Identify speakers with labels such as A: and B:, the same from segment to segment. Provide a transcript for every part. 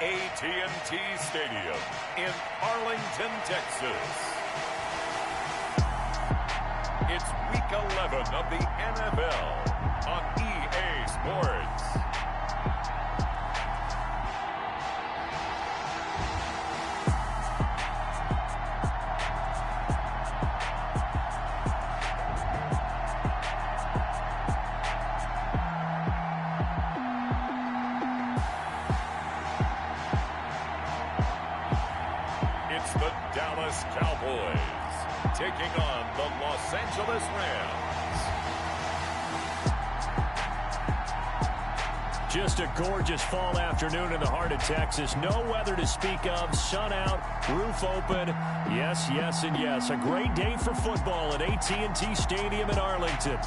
A: AT&T Stadium in Arlington, Texas. It's Week 11 of the NFL on EA Sports. It's the Dallas Cowboys taking on the Los Angeles Rams.
B: Just a gorgeous fall afternoon in the heart of Texas. No weather to speak of. Sun out, roof open. Yes, yes, and yes. A great day for football at AT&T Stadium in Arlington.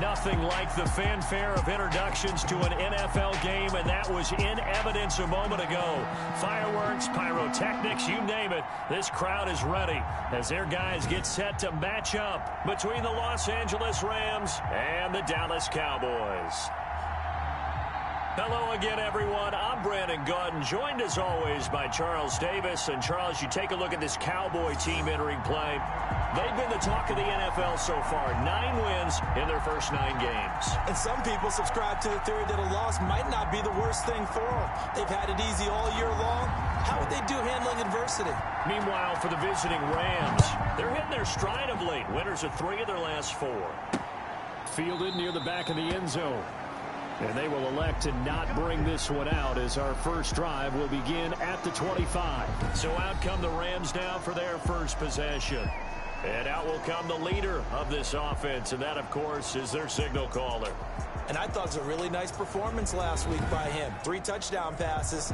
B: Nothing like the fanfare of introductions to an NFL game, and that was in evidence a moment ago. Fireworks, pyrotechnics, you name it. This crowd is ready as their guys get set to match up between the Los Angeles Rams and the Dallas Cowboys. Hello again, everyone. I'm Brandon Gaudin, joined as always by Charles Davis. And Charles, you take a look at this Cowboy team entering play. They've been the talk of the NFL so far. 9 wins in their first 9 games.
C: And some people subscribe to the theory that a loss might not be the worst thing for them. They've had it easy all year long. How would they do handling adversity?
B: Meanwhile, for the visiting Rams, they're hitting their stride of late. Winners of 3 of their last 4. Fielded near the back of the end zone. And they will elect to not bring this one out as our first drive will begin at the 25. So out come the Rams now for their first possession. And out will come the leader of this offense, and that, of course, is their signal caller.
C: And I thought it was a really nice performance last week by him. 3 touchdown passes.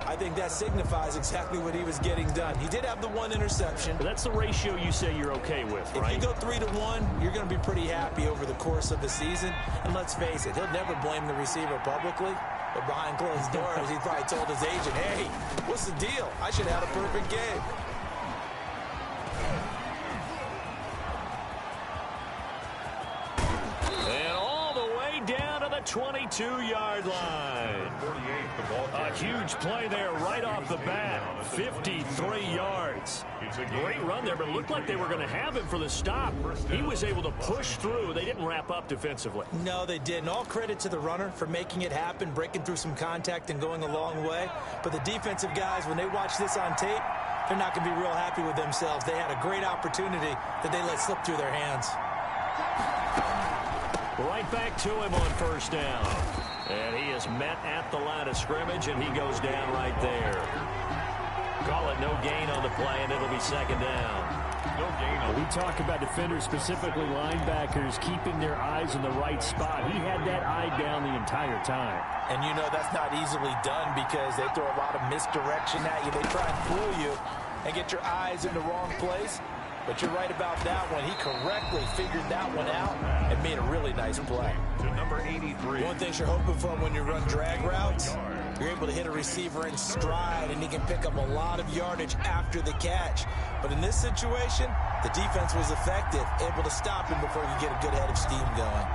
C: I think that signifies exactly what he was getting done. He did have the 1 interception.
B: But that's the ratio you say you're okay with, right?
C: If you go 3-to-1, you're going to be pretty happy over the course of the season. And let's face it, he'll never blame the receiver publicly. But behind closed doors, he probably told his agent, hey, what's the deal? I should have had a perfect game.
B: And all the way down to the 22-yard line. A huge play there right off the bat. 53 yards. Great run there, but it looked like they were going to have him for the stop. He was able to push through. They didn't wrap up defensively.
C: No, they didn't. All credit to the runner for making it happen, breaking through some contact and going a long way. But the defensive guys, when they watch this on tape, they're not going to be real happy with themselves. They had a great opportunity that they let slip through their hands.
B: Right back to him on first down. And he is met at the line of scrimmage, and he goes down right there. Call it no gain on the play, and it'll be second down.
A: No gain on.
D: We talk about defenders, specifically linebackers, keeping their eyes in the right spot. He had that eye down the entire time.
C: And you know that's not easily done because they throw a lot of misdirection at you. They try and fool you and get your eyes in the wrong place. But you're right about that one. He correctly figured that one out and made a really nice play.
A: To number 83.
C: One thing you're hoping for when you run drag routes, you're able to hit a receiver in stride, and he can pick up a lot of yardage after the catch. But in this situation, the defense was effective, able to stop him before you get a good head of steam going.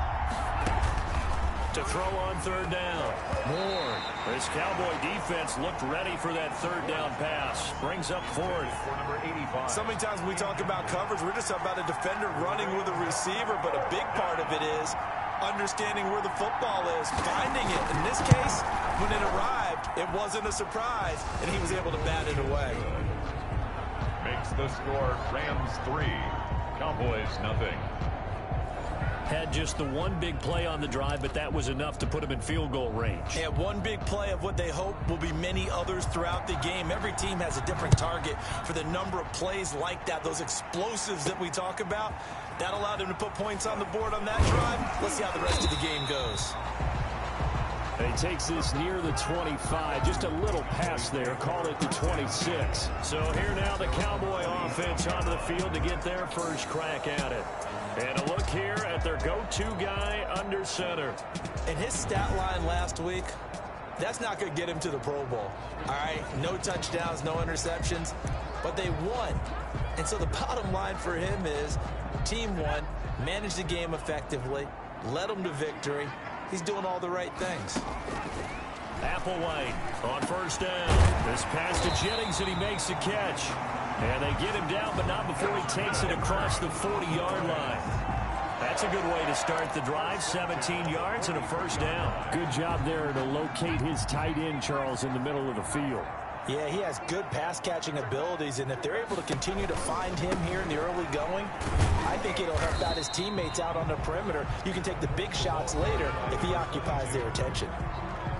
B: To throw on third down. Moore. This Cowboy defense looked ready for that third down pass. Brings up fourth.
A: For number 85.
C: So many times when we talk about coverage, we're just talking about a defender running with a receiver, but a big part of it is understanding where the football is, finding it. In this case, when it arrived, it wasn't a surprise, and he was able to bat it away.
A: Makes the score Rams 3, Cowboys nothing.
B: Had just the one big play on the drive, but that was enough to put him in field goal range.
C: And one big play of what they hope will be many others throughout the game. Every team has a different target for the number of plays like that, those explosives that we talk about. That allowed him to put points on the board on that drive. Let's see how the rest of the game goes.
D: He takes this near the 25. Just a little pass there. Call it the 26.
B: So here now the Cowboy offense onto the field to get their first crack at it. And a look here at their go-to guy under center.
C: And his stat line last week, that's not going to get him to the Pro Bowl. All right, no touchdowns, no interceptions, but they won. And so the bottom line for him is team won, managed the game effectively, led them to victory. He's doing all the right things.
B: Applewhite on first down. This pass to Jennings, and he makes the catch. And they get him down, but not before he takes it across the 40-yard line. That's a good way to start the drive. 17 yards and a first down.
D: Good job there to locate his tight end, Charles, in the middle of the field.
C: Yeah, he has good pass-catching abilities, and if they're able to continue to find him here in the early going, I think it'll help out his teammates out on the perimeter. You can take the big shots later if he occupies their attention.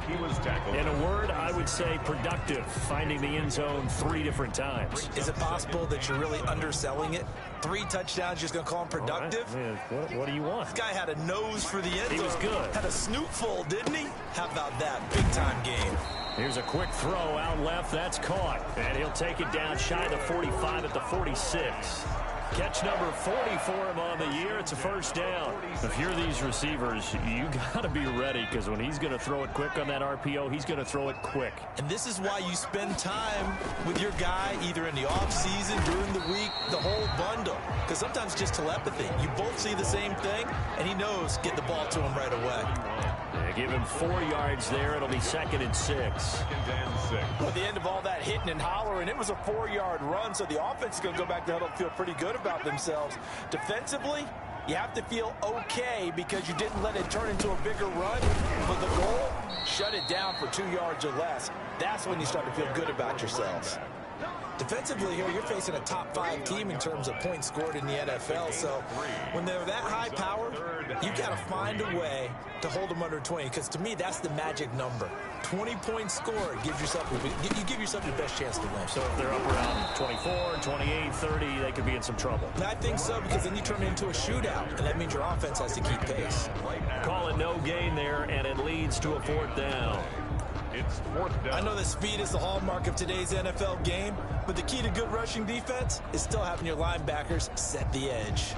A: He was tackled.
B: In a word, I would say productive, finding the end zone 3 different times.
C: Is it possible that you're really underselling it? 3 touchdowns, you're just going to call him productive?
B: Right. What do you want?
C: This guy had a nose for the end zone.
B: He was good.
C: Had a snootful, didn't he? How about that? Big-time game.
B: Here's a quick throw out left. That's caught. And he'll take it down shy of the 45 at the 46. Catch number 40 for him on the year. It's a first down. If you're these receivers, you got to be ready, because when he's going to throw it quick on that RPO, he's going to throw it quick.
C: And this is why you spend time with your guy either in the offseason, during the week, the whole bundle. Because sometimes just telepathy. You both see the same thing, and he knows get the ball to him right away.
B: They give him 4 yards there. It'll be 2nd and 6.
C: At the end of all that hitting and hollering, it was a 4-yard run, so the offense is going to go back to huddle and feel pretty good about themselves. Defensively, you have to feel okay because you didn't let it turn into a bigger run. But the goal, shut it down for 2 yards or less. That's when you start to feel good about yourselves. Defensively here, you're facing a top-5 team in terms of points scored in the NFL. So when they're that high-powered, you got to find a way to hold them under 20. Because to me, that's the magic number. 20 points scored gives yourself you give yourself your best chance to win.
B: So if they're up around 24, 28, 30, they could be in some trouble.
C: And I think so, because then you turn it into a shootout, and that means your offense has to keep pace.
B: Call it no gain there, and it leads to a 4th down.
A: It's 4th down.
C: I know that speed is the hallmark of today's NFL game, but the key to good rushing defense is still having your linebackers set the edge.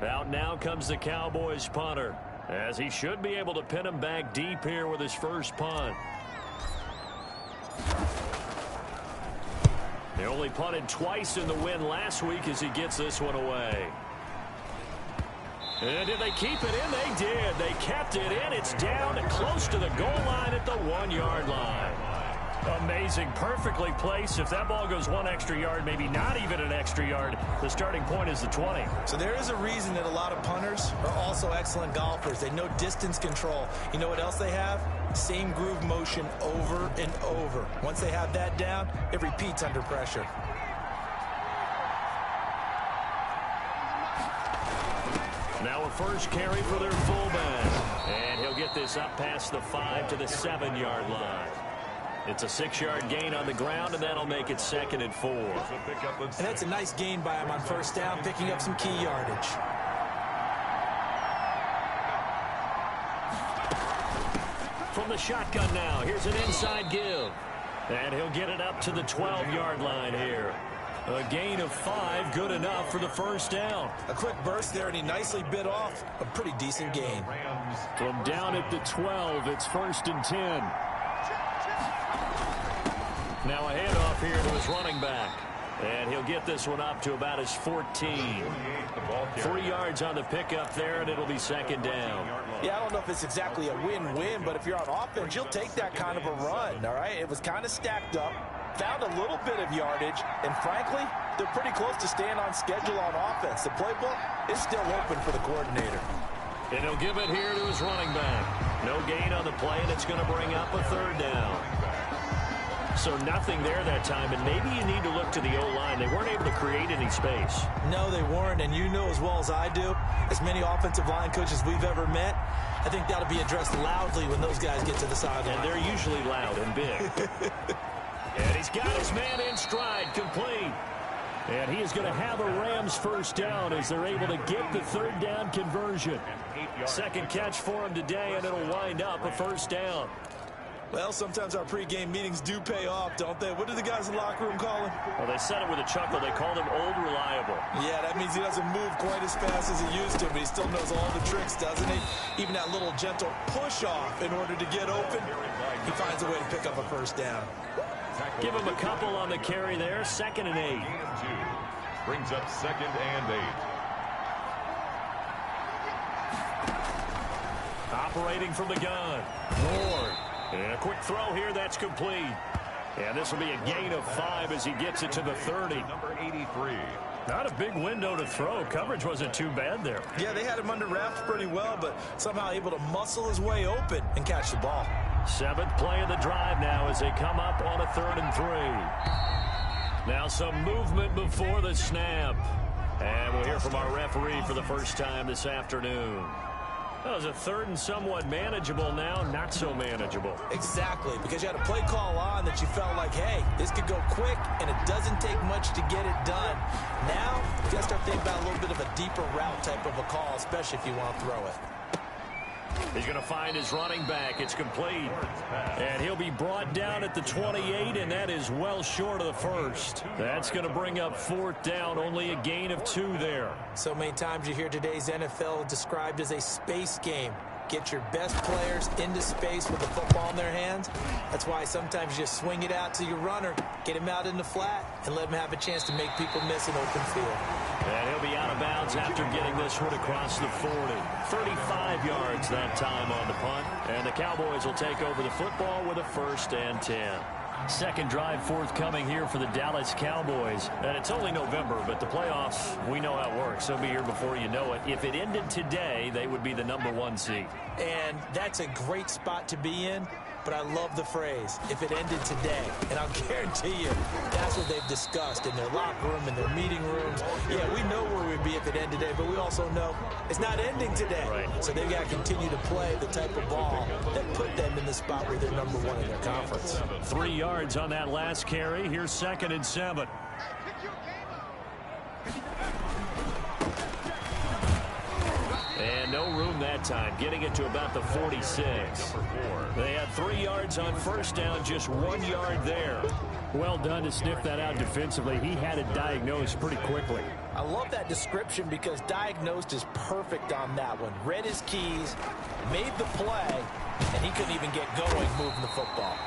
B: Out now comes the Cowboys punter, as he should be able to pin him back deep here with his first punt. They only punted twice in the win last week as he gets this one away. And did they keep it in? They did. They kept it in. It's down close to the goal line at the 1-yard line. Amazing. Perfectly placed. If that ball goes 1 extra yard, maybe not even an extra yard, the starting point is the 20.
C: So there is a reason that a lot of punters are also excellent golfers. They know distance control. You know what else they have? Same groove motion over and over. Once they have that down, it repeats under pressure.
B: Now a first carry for their fullback. And he'll get this up past the 5 to the 7-yard line. It's a 6-yard gain on the ground, and that'll make it 2nd and 4.
C: And that's a nice gain by him on first down, picking up some key yardage.
B: From the shotgun now, here's an inside give. And he'll get it up to the 12-yard line here. A gain of 5, good enough for the first down.
C: A quick burst there, and he nicely bit off a pretty decent gain.
D: From down at the 12, it's 1st and 10.
B: Now a handoff here to his running back. And he'll get this one up to about his 14. 3 yards on the pickup there, and it'll be 2nd down.
C: Yeah, I don't know if it's exactly a win-win, but if you're on offense, you'll take that kind of a run, all right? It was kind of stacked up, found a little bit of yardage, and frankly, they're pretty close to staying on schedule on offense. The playbook is still open for the coordinator.
B: And he'll give it here to his running back. No gain on the play, and it's going to bring up a 3rd down. So nothing there that time, and maybe you need to look to the O-line. They weren't able to create any space.
C: No, they weren't, and you know as well as I do, as many offensive line coaches we've ever met, I think that'll be addressed loudly when those guys get to the sideline.
B: And they're usually loud and big. And he's got his man in stride, complete. And he is going to have a Rams first down as they're able to get the 3rd down conversion. 2nd catch for him today, and it'll wind up a 1st down.
C: Well, sometimes our pregame meetings do pay off, don't they? What do the guys in the locker room call him?
B: Well, they said it with a chuckle. They called him Old Reliable.
C: Yeah, that means he doesn't move quite as fast as he used to, but he still knows all the tricks, doesn't he? Even that little gentle push-off in order to get open, he finds a way to pick up a first down.
B: Give him a couple on the carry there. 2nd and 8.
A: Brings up 2nd and 8.
B: operating from the gun. Ward. And a quick throw here. That's complete. And this will be a gain of 5 as he gets it to the 30.
A: Number 83.
B: Not a big window to throw. Coverage wasn't too bad there.
C: Yeah, they had him under wraps pretty well, but somehow able to muscle his way open and catch the ball.
B: 7th play of the drive now as they come up on a 3rd and 3. Now some movement before the snap. And we'll hear from our referee for the first time this afternoon. That was a 3rd and somewhat manageable now, not so manageable.
C: Exactly, because you had a play call on that you felt like, hey, this could go quick, and it doesn't take much to get it done. Now, you got to start thinking about a little bit of a deeper route type of a call, especially if you want to throw it.
B: He's going to find his running back. It's complete. And he'll be brought down at the 28, and that is well short of the 1st. That's going to bring up 4th down, only a gain of 2 there.
C: So many times you hear today's NFL described as a space game. Get your best players into space with the football in their hands. That's why sometimes you just swing it out to your runner, get him out in the flat, and let him have a chance to make people miss an open field.
B: And he'll be out of bounds after getting this one across the 40. 35 yards that time on the punt. And the Cowboys will take over the football with a 1st and 10. Second drive forthcoming here for the Dallas Cowboys. And it's only November, but the playoffs, we know how it works. They'll be here before you know it. If it ended today, they would be the number 1 seed.
C: And that's a great spot to be in. But I love the phrase, if it ended today. And I'll guarantee you, that's what they've discussed in their locker room, in their meeting rooms. Yeah, we know where we'd be if it ended today, but we also know it's not ending today.
B: Right.
C: So they've got to continue to play the type of ball that put them in the spot where they're number 1 in their conference.
B: 3 yards on that last carry. Here's 2nd and 7. And no room that time, getting it to about the 46. They had 3 yards on 1st down, just 1 yard there. Well done to sniff that out defensively. He had it diagnosed pretty quickly.
C: I love that description because diagnosed is perfect on that one. Read his keys, made the play, and he couldn't even get going moving the football.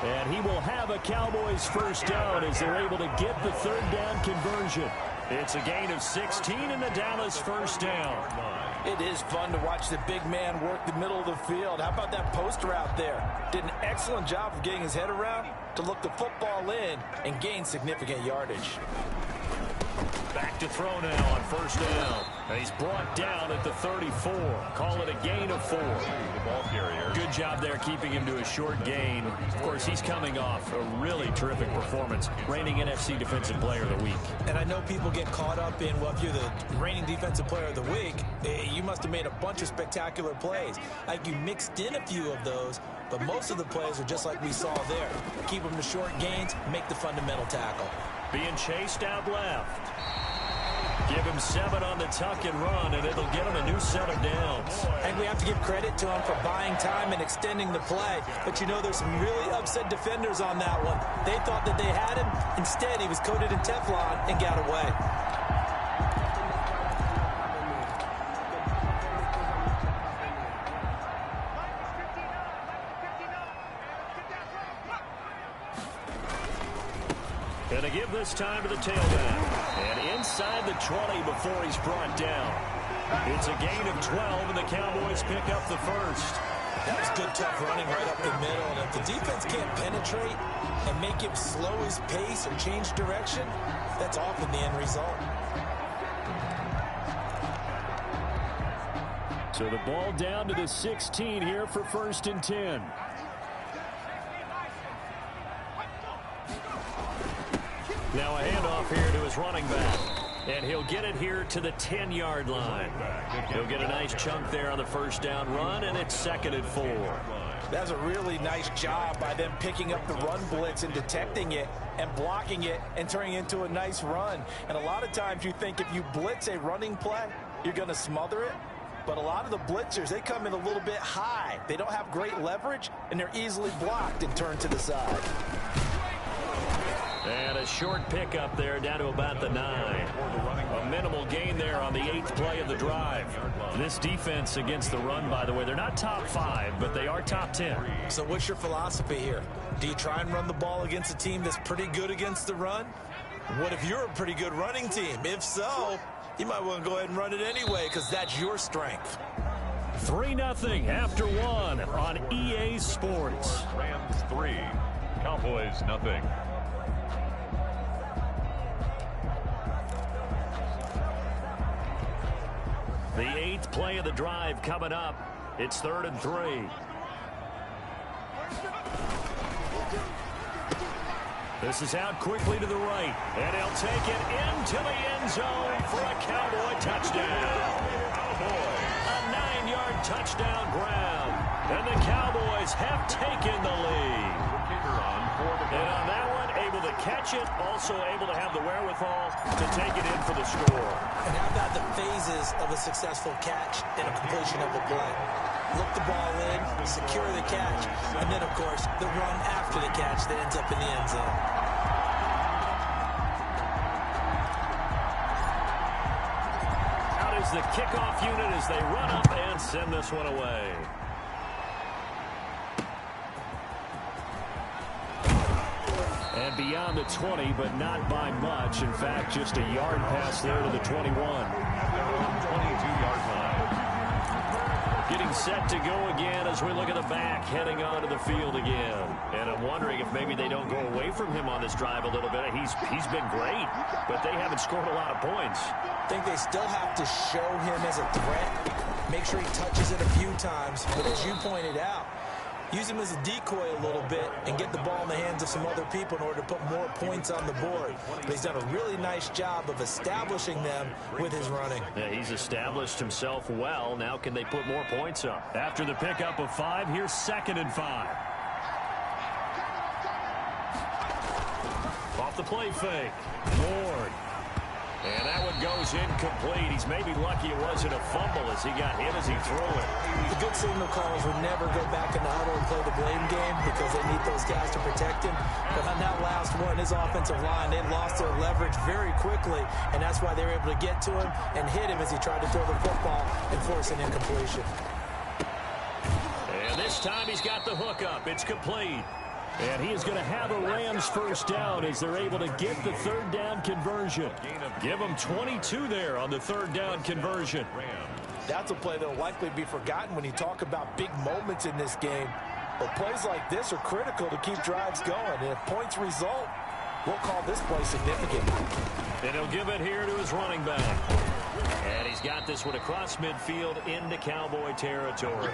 B: And he will have a Cowboys 1st down as they're able to get the 3rd down conversion. It's a gain of 16 in the Dallas 1st down.
C: It is fun to watch the big man work the middle of the field. How about that post route there? Did an excellent job of getting his head around to look the football in and gain significant yardage.
B: Back to throw now on 1st down. And he's brought down at the 34. Call it a gain of 4.
A: The ball carrier.
B: Good job there keeping him to a short gain. Of course, he's coming off a really terrific performance. Reigning NFC Defensive Player of the Week.
C: And I know people get caught up in, well, if you're the reigning Defensive Player of the Week, you must have made a bunch of spectacular plays. Like you mixed in a few of those, but most of the plays are just like we saw there. Keep them to short gains, make the fundamental tackle.
B: Being chased out left. Give him 7 on the tuck and run, and it'll get him a new set of downs.
C: And we have to give credit to him for buying time and extending the play. But you know, there's some really upset defenders on that one. They thought that they had him. Instead, he was coated in Teflon and got away.
B: And to give this time to the tailback. And inside the 20 before he's brought down. It's a gain of 12, and the Cowboys pick up the 1st.
C: That was good, tough running right up the middle. And if the defense can't penetrate and make him slow his pace or change direction, that's often the end result.
B: So the ball down to the 16 here for 1st and 10. Now a handoff here to his running back. And he'll get it here to the 10-yard line. He'll get a nice chunk there on the 1st down run, and it's 2nd and 4.
C: That's a really nice job by them picking up the run blitz and detecting it and blocking it and turning it into a nice run. And a lot of times you think if you blitz a running play, you're going to smother it. But a lot of the blitzers, they come in a little bit high. They don't have great leverage, and they're easily blocked and turned to the side.
B: And a short pickup there down to about the 9. A minimal gain there on the 8th play of the drive. This defense against the run, by the way, they're not top 5, but they are top 10.
C: So what's your philosophy here? Do you try and run the ball against a team that's pretty good against the run? What if you're a pretty good running team? If so, you might want to go ahead and run it anyway because that's your strength.
B: 3-0 after one on EA Sports.
A: Rams 3, Cowboys 0.
B: The 8th play of the drive coming up. It's 3rd and 3. This is out quickly to the right, and he'll take it into the end zone for a Cowboy touchdown. A 9-yard touchdown ground, and the Cowboys have taken the lead. And on that one, able to catch it, also able to have the wherewithal to take it in for the score.
C: And how about the phases of a successful catch and a completion of a play? Look the ball in, secure the catch, and then, of course, the run after the catch that ends up in the end zone.
B: Out is the kickoff unit as they run up and send this one away. And beyond the 20, but not by much. In fact, just a yard pass there to the 21.
A: 22-yard line.
B: Getting set to go again as we look at the back, heading onto the field again. And I'm wondering if maybe they don't go away from him on this drive a little bit. He's been great, but they haven't scored a lot of points.
C: I think they still have to show him as a threat. Make sure he touches it a few times. But as you pointed out, use him as a decoy a little bit and get the ball in the hands of some other people in order to put more points on the board. But he's done a really nice job of establishing them with his running.
B: Yeah, he's established himself well. Now can they put more points up? After the pickup of 5, here's 2nd and 5. Off the play fake. Lord. And that one goes incomplete. He's maybe lucky it wasn't a fumble as he got hit as he threw it.
C: The good signal callers would never go back in the huddle and play the blame game because they need those guys to protect him. But on that last one, his offensive line, they lost their leverage very quickly, and that's why they were able to get to him and hit him as he tried to throw the football and force an incompletion.
B: And this time he's got the hook up. It's complete. And he is going to have a Rams first down as they're able to get the 3rd down conversion. Give them 22 there on the 3rd down conversion.
C: That's a play that will likely be forgotten when you talk about big moments in this game. But plays like this are critical to keep drives going. And if points result, we'll call this play significant.
B: And he'll give it here to his running back. And he's got this one across midfield into Cowboy territory.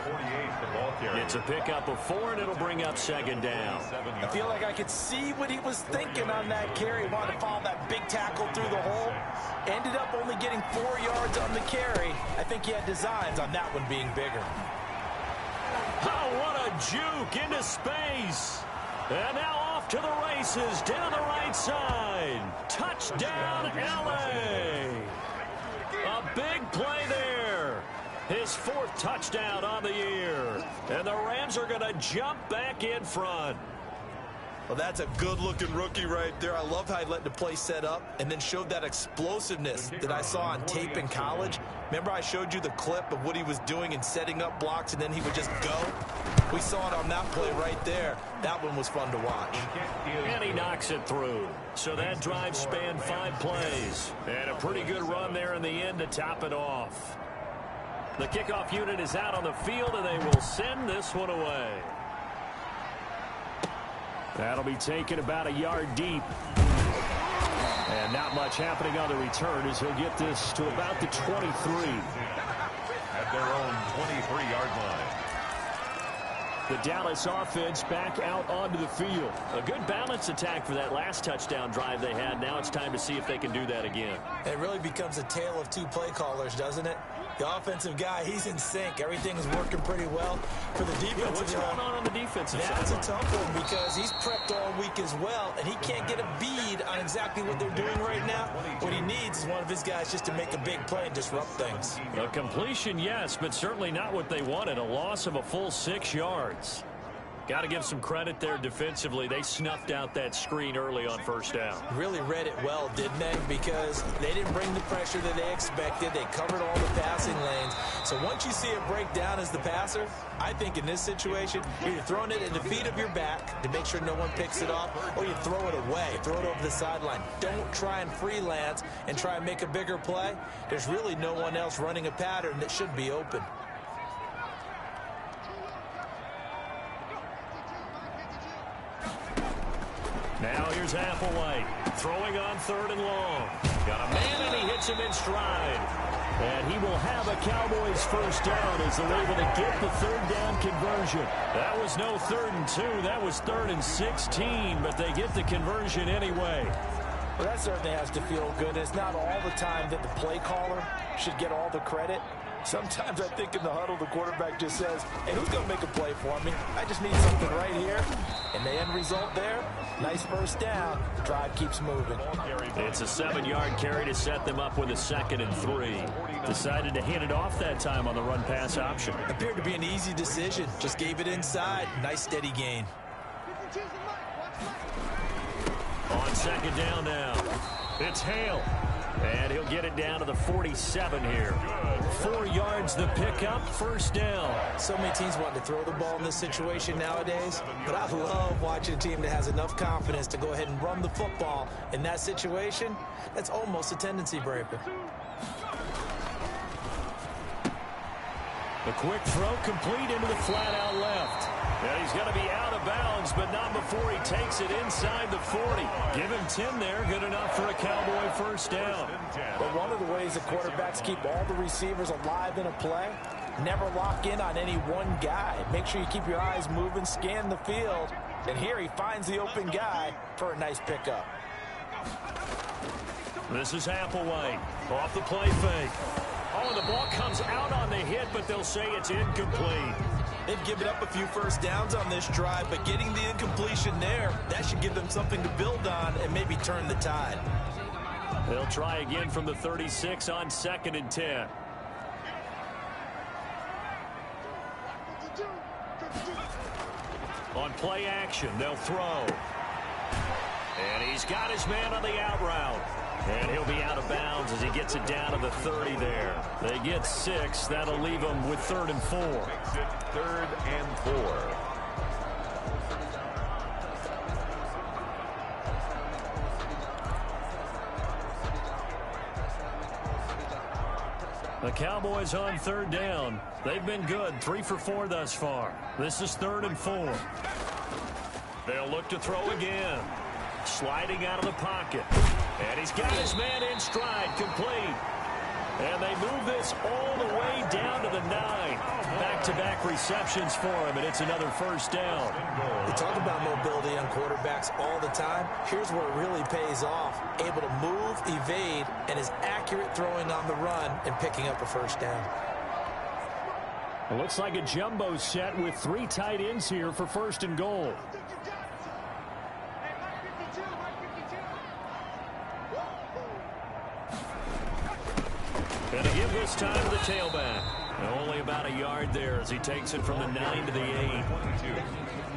B: It's a pickup of 4, and it'll bring up 2nd down.
C: I feel like I could see what he was thinking on that carry. He wanted to follow that big tackle through the hole. Ended up only getting 4 yards on the carry. I think he had designs on that one being bigger.
B: Oh, what a juke into space. And now off to the races down the right side. Touchdown, LA. A big play there. His 4th touchdown on the year. And the Rams are going to jump back in front.
C: Well, that's a good-looking rookie right there. I love how he let the play set up and then showed that explosiveness that I saw on tape in college. Remember I showed you the clip of what he was doing and setting up blocks, and then he would just go? We saw it on that play right there. That one was fun to watch.
B: And he knocks it through. So that drive spanned 5 plays. And a pretty good run there in the end to top it off. The kickoff unit is out on the field, and they will send this one away. That'll be taken about a yard deep. And not much happening on the return as he'll get this to about the 23.
A: At their own 23-yard line.
B: The Dallas offense back out onto the field. A good balanced attack for that last touchdown drive they had. Now it's time to see if they can do that again.
C: It really becomes a tale of 2 play callers, doesn't it? The offensive guy, he's in sync. Everything is working pretty well. For the defensive
B: what's going on the defensive side?
C: That's a tough one because he's prepped all week as well, and he can't get a bead on exactly what they're doing right now. What he needs is one of his guys just to make a big play and disrupt things.
B: A completion, yes, but certainly not what they wanted. A loss of a full 6 yards. Got to give some credit there defensively. They snuffed out that screen early on 1st down.
C: Really read it well, didn't they? Because they didn't bring the pressure that they expected. They covered all the passing lanes. So once you see it break down as the passer, I think in this situation, you're throwing it at the feet of your back to make sure no one picks it up, or you throw it away, throw it over the sideline. Don't try and freelance and try and make a bigger play. There's really no one else running a pattern that should be open.
B: Here's Applewhite throwing on 3rd and long. Got a man, and he hits him in stride. And he will have a Cowboys first down as they're able to get the 3rd down conversion. That was no 3rd and 2. That was 3rd and 16, but they get the conversion anyway.
C: Well, that certainly has to feel good. It's not all the time that the play caller should get all the credit. Sometimes I think in the huddle, the quarterback just says, hey, who's going to make a play for me? I just need something right here. And the end result there, nice first down. The drive keeps moving.
B: It's a 7-yard carry to set them up with a 2nd and 3. Decided to hand it off that time on the run-pass option.
C: Appeared to be an easy decision. Just gave it inside. Nice steady gain.
B: On 2nd down now, it's Hale. And he'll get it down to the 47 here. 4 yards the pickup, first down.
C: So many teams want to throw the ball in this situation nowadays, but I love watching a team that has enough confidence to go ahead and run the football. In that situation, that's almost a tendency breaker.
B: The quick throw complete into the flat out left. And he's going to be out of bounds, but not before he takes it inside the 40. Give him 10 there, good enough for a Cowboy first down.
C: But one of the ways that quarterbacks keep all the receivers alive in a play, never lock in on any one guy. Make sure you keep your eyes moving, scan the field. And here he finds the open guy for a nice pickup.
B: This is Applewhite off the play fake. Oh, and the ball comes out on the hit, but they'll say it's incomplete.
C: They've given up a few first downs on this drive, but getting the incompletion there, that should give them something to build on and maybe turn the tide.
B: They'll try again from the 36 on 2nd and 10. On play action, they'll throw. And he's got his man on the out route. And he'll be out of bounds as he gets it down to the 30 there. They get 6. That'll leave them with 3rd and 4.
A: 3rd and 4.
B: The Cowboys on 3rd down. They've been good, 3 for 4 thus far. This is 3rd and 4. They'll look to throw again. Sliding out of the pocket. And he's got his man in stride, complete. And they move this all the way down to the 9. Back-to-back receptions for him, and it's another first down.
C: We talk about mobility on quarterbacks all the time. Here's where it really pays off. Able to move, evade, and is accurate throwing on the run and picking up a first down.
D: It looks like a jumbo set with 3 tight ends here for 1st and goal.
B: And they give this time to the tailback. Only about a yard there as he takes it from the 9 to the 8.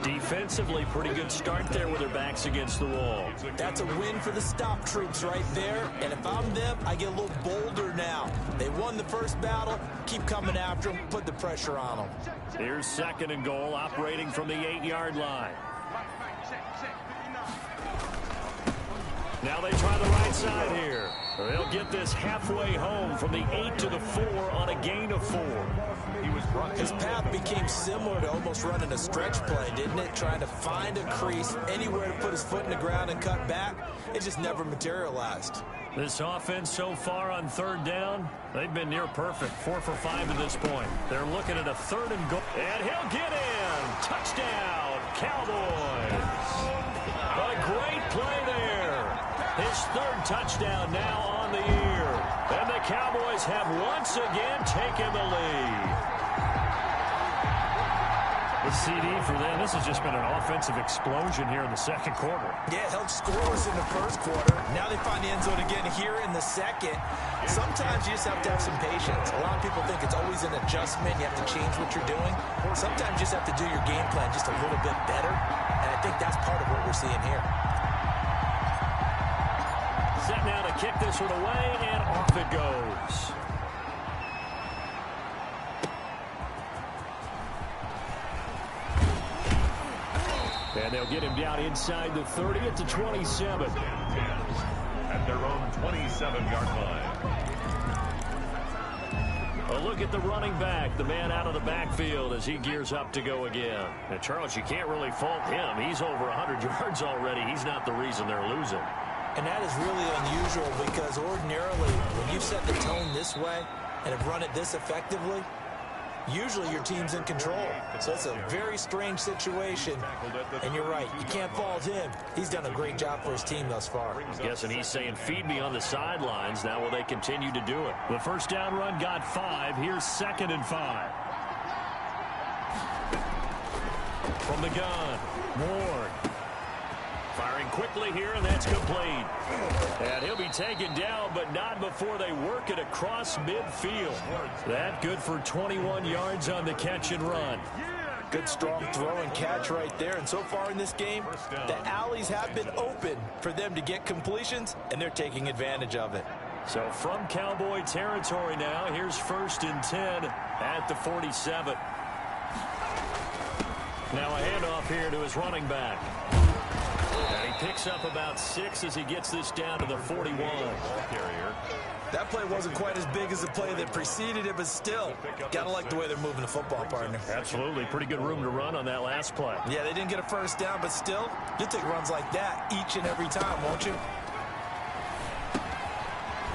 B: Defensively, pretty good start there with their backs against the wall.
C: That's a win for the stop troops right there. And if I'm them, I get a little bolder now. They won the first battle. Keep coming after them. Put the pressure on them.
B: Here's 2nd and goal, operating from the 8-yard line. Now they try the right side here. They'll get this halfway home from the 8 to the 4 on a gain of 4.
C: His path became similar to almost running a stretch play, didn't it? Trying to find a crease, anywhere to put his foot in the ground and cut back. It just never materialized.
B: This offense so far on 3rd down, they've been near perfect. 4 for 5 to this point. They're looking at a 3rd and goal. And he'll get in. Touchdown, Cowboys. A great play there. His 3rd touchdown now on the year. And the Cowboys have once again taken the lead. The CD for them, this has just been an offensive explosion here in the 2nd quarter.
C: Yeah, held scoreless in the 1st quarter. Now they find the end zone again here in the 2nd. Sometimes you just have to have some patience. A lot of people think it's always an adjustment. You have to change what you're doing. Sometimes you just have to do your game plan just a little bit better. And I think that's part of what we're seeing here.
B: Set now to kick this one away, and off it goes. And they'll get him down inside the 30 at the 27.
A: At their own 27-yard line.
B: A look at the running back, the man out of the backfield as he gears up to go again. And Charles, you can't really fault him. He's over 100 yards already. He's not the reason they're losing.
C: And that is really unusual because ordinarily when you've set the tone this way and have run it this effectively, usually your team's in control. So it's a very strange situation. And you're right, you can't fault him. He's done a great job for his team thus far.
B: Yes, and he's saying, feed me on the sidelines. Now will they continue to do it? The first down run got 5. Here's 2nd and 5. From the gun, Ward. Firing quickly here, and that's complete. And he'll be taken down, but not before they work it across midfield. That good for 21 yards on the catch and run.
C: Good strong throw and catch right there. And so far in this game, the alleys have been open for them to get completions, and they're taking advantage of it.
B: So from Cowboy territory now, here's 1st and 10 at the 47. Now a handoff here to his running back. And he picks up about 6 as he gets this down to the 41.
C: That play wasn't quite as big as the play that preceded it, but still, got to like the way they're moving the football, partner.
B: Absolutely. Pretty good room to run on that last play.
C: Yeah, they didn't get a first down, but still, you'll take runs like that each and every time, won't you?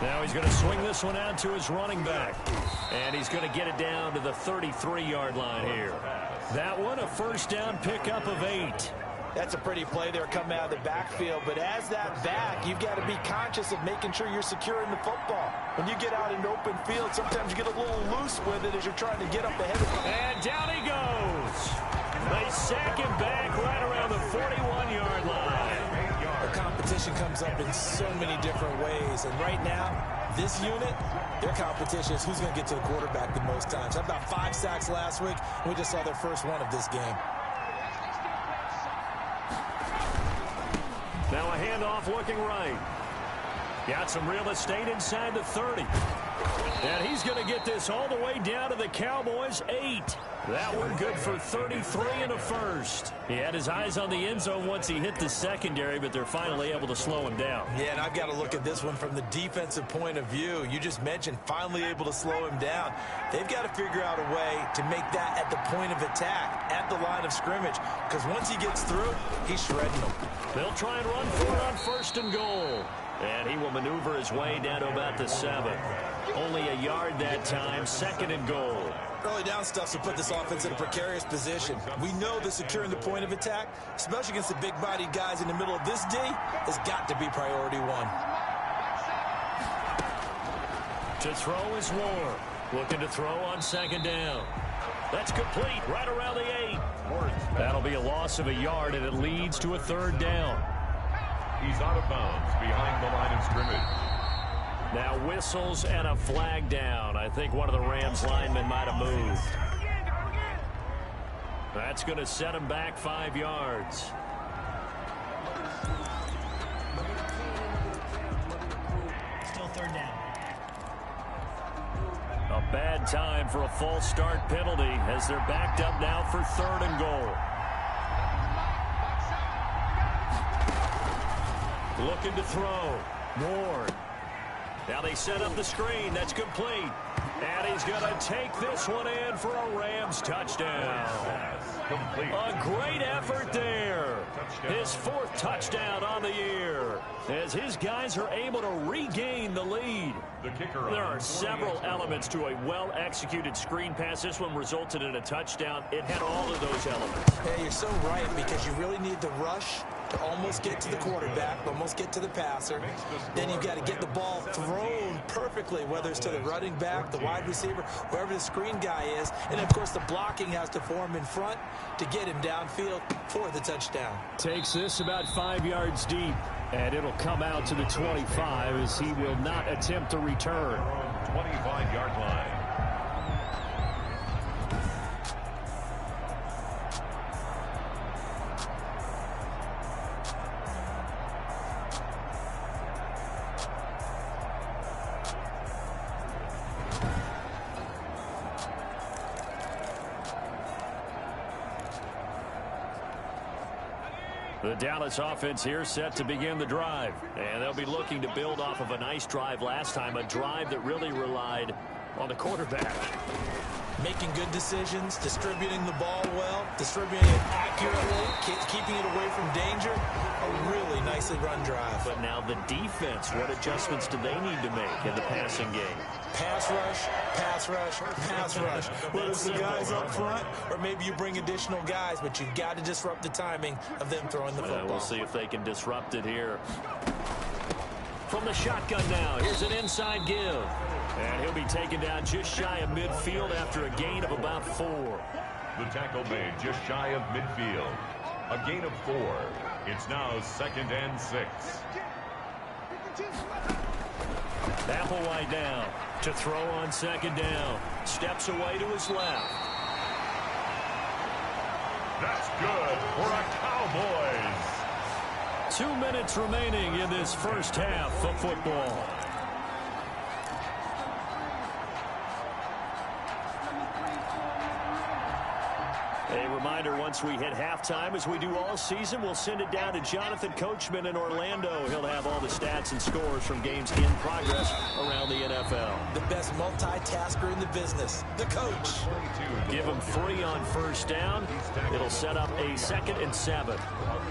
B: Now he's going to swing this one out to his running back. And he's going to get it down to the 33-yard line here. That one, a first down pickup of 8.
C: That's a pretty play there coming out of the backfield, but as that back, you've got to be conscious of making sure you're securing the football. When you get out in open field, sometimes you get a little loose with it as you're trying to get up ahead of it.
B: And down he goes. They sack him back right around the 41-yard line.
C: The competition comes up in so many different ways, and right now, this unit, their competition is who's going to get to the quarterback the most times. Had about 5 sacks last week, and we just saw their first one of this game.
B: Now a handoff looking right. Got some real estate inside the 30. And he's going to get this all the way down to the Cowboys' 8. That one good for 33 and a first. He had his eyes on the end zone once he hit the secondary, but they're finally able to slow him down.
C: Yeah, and I've got to look at this one from the defensive point of view. You just mentioned finally able to slow him down. They've got to figure out a way to make that at the point of attack, at the line of scrimmage, because once he gets through, he's shredding them.
B: They'll try and run for it on 1st and goal. And he will maneuver his way down to about the 7. Only a yard that time, 2nd and goal.
C: Early down stuff to put this offense in a precarious position. We know that securing the point of attack, especially against the big-bodied guys in the middle of this D, has got to be priority 1.
B: To throw is Ward. Looking to throw on 2nd down. That's complete right around the 8. That'll be a loss of a yard, and it leads to a 3rd down.
A: He's out of bounds behind the line of scrimmage.
B: Now whistles and a flag down. I think one of the Rams linemen might have moved. That's going to set him back 5 yards.
E: Still 3rd down.
B: A bad time for a false start penalty as they're backed up now for 3rd and goal. Looking to throw. Ward. Now they set up the screen. That's complete. And he's going to take this one in for a Rams touchdown. A great effort there. His 4th touchdown on the year as his guys are able to regain the lead. There are several elements to a well-executed screen pass. This one resulted in a touchdown. It had all of those elements.
C: Yeah, you're so right because you really need the rush to almost get to the quarterback, almost get to the passer. Then you've got to get the ball thrown perfectly, whether it's to the running back, the wide receiver, wherever the screen guy is. And, of course, the blocking has to form in front to get him downfield for the touchdown.
D: Takes this about 5 yards deep, and it'll come out to the 25 as he will not attempt to return.
A: 25-yard line.
B: The Dallas offense here set to begin the drive. And they'll be looking to build off of a nice drive last time, a drive that really relied on the quarterback.
C: Making good decisions, distributing the ball well, distributing it accurately, keeping it away from danger. A really nicely run drive.
B: But now the defense, what adjustments do they need to make in the passing game?
C: Pass rush, pass rush, pass rush. Whether it's the guys up front or maybe you bring additional guys, but you've got to disrupt the timing of them throwing the football.
B: We'll see if they can disrupt it here. From the shotgun now, here's an inside give. And he'll be taken down just shy of midfield after a gain of about 4.
A: The tackle made just shy of midfield. A gain of 4. It's now 2nd and 6.
B: Applewhite down to throw on 2nd down. Steps away to his left.
A: That's good for a Cowboys.
B: 2 minutes remaining in this first half of football. A reminder, once we hit halftime, as we do all season, we'll send it down to Jonathan Coachman in Orlando. He'll have all the stats and scores from games in progress around the NFL.
C: The best multitasker in the business, the coach.
B: Give him 3 on first down. It'll set up a 2nd and 7.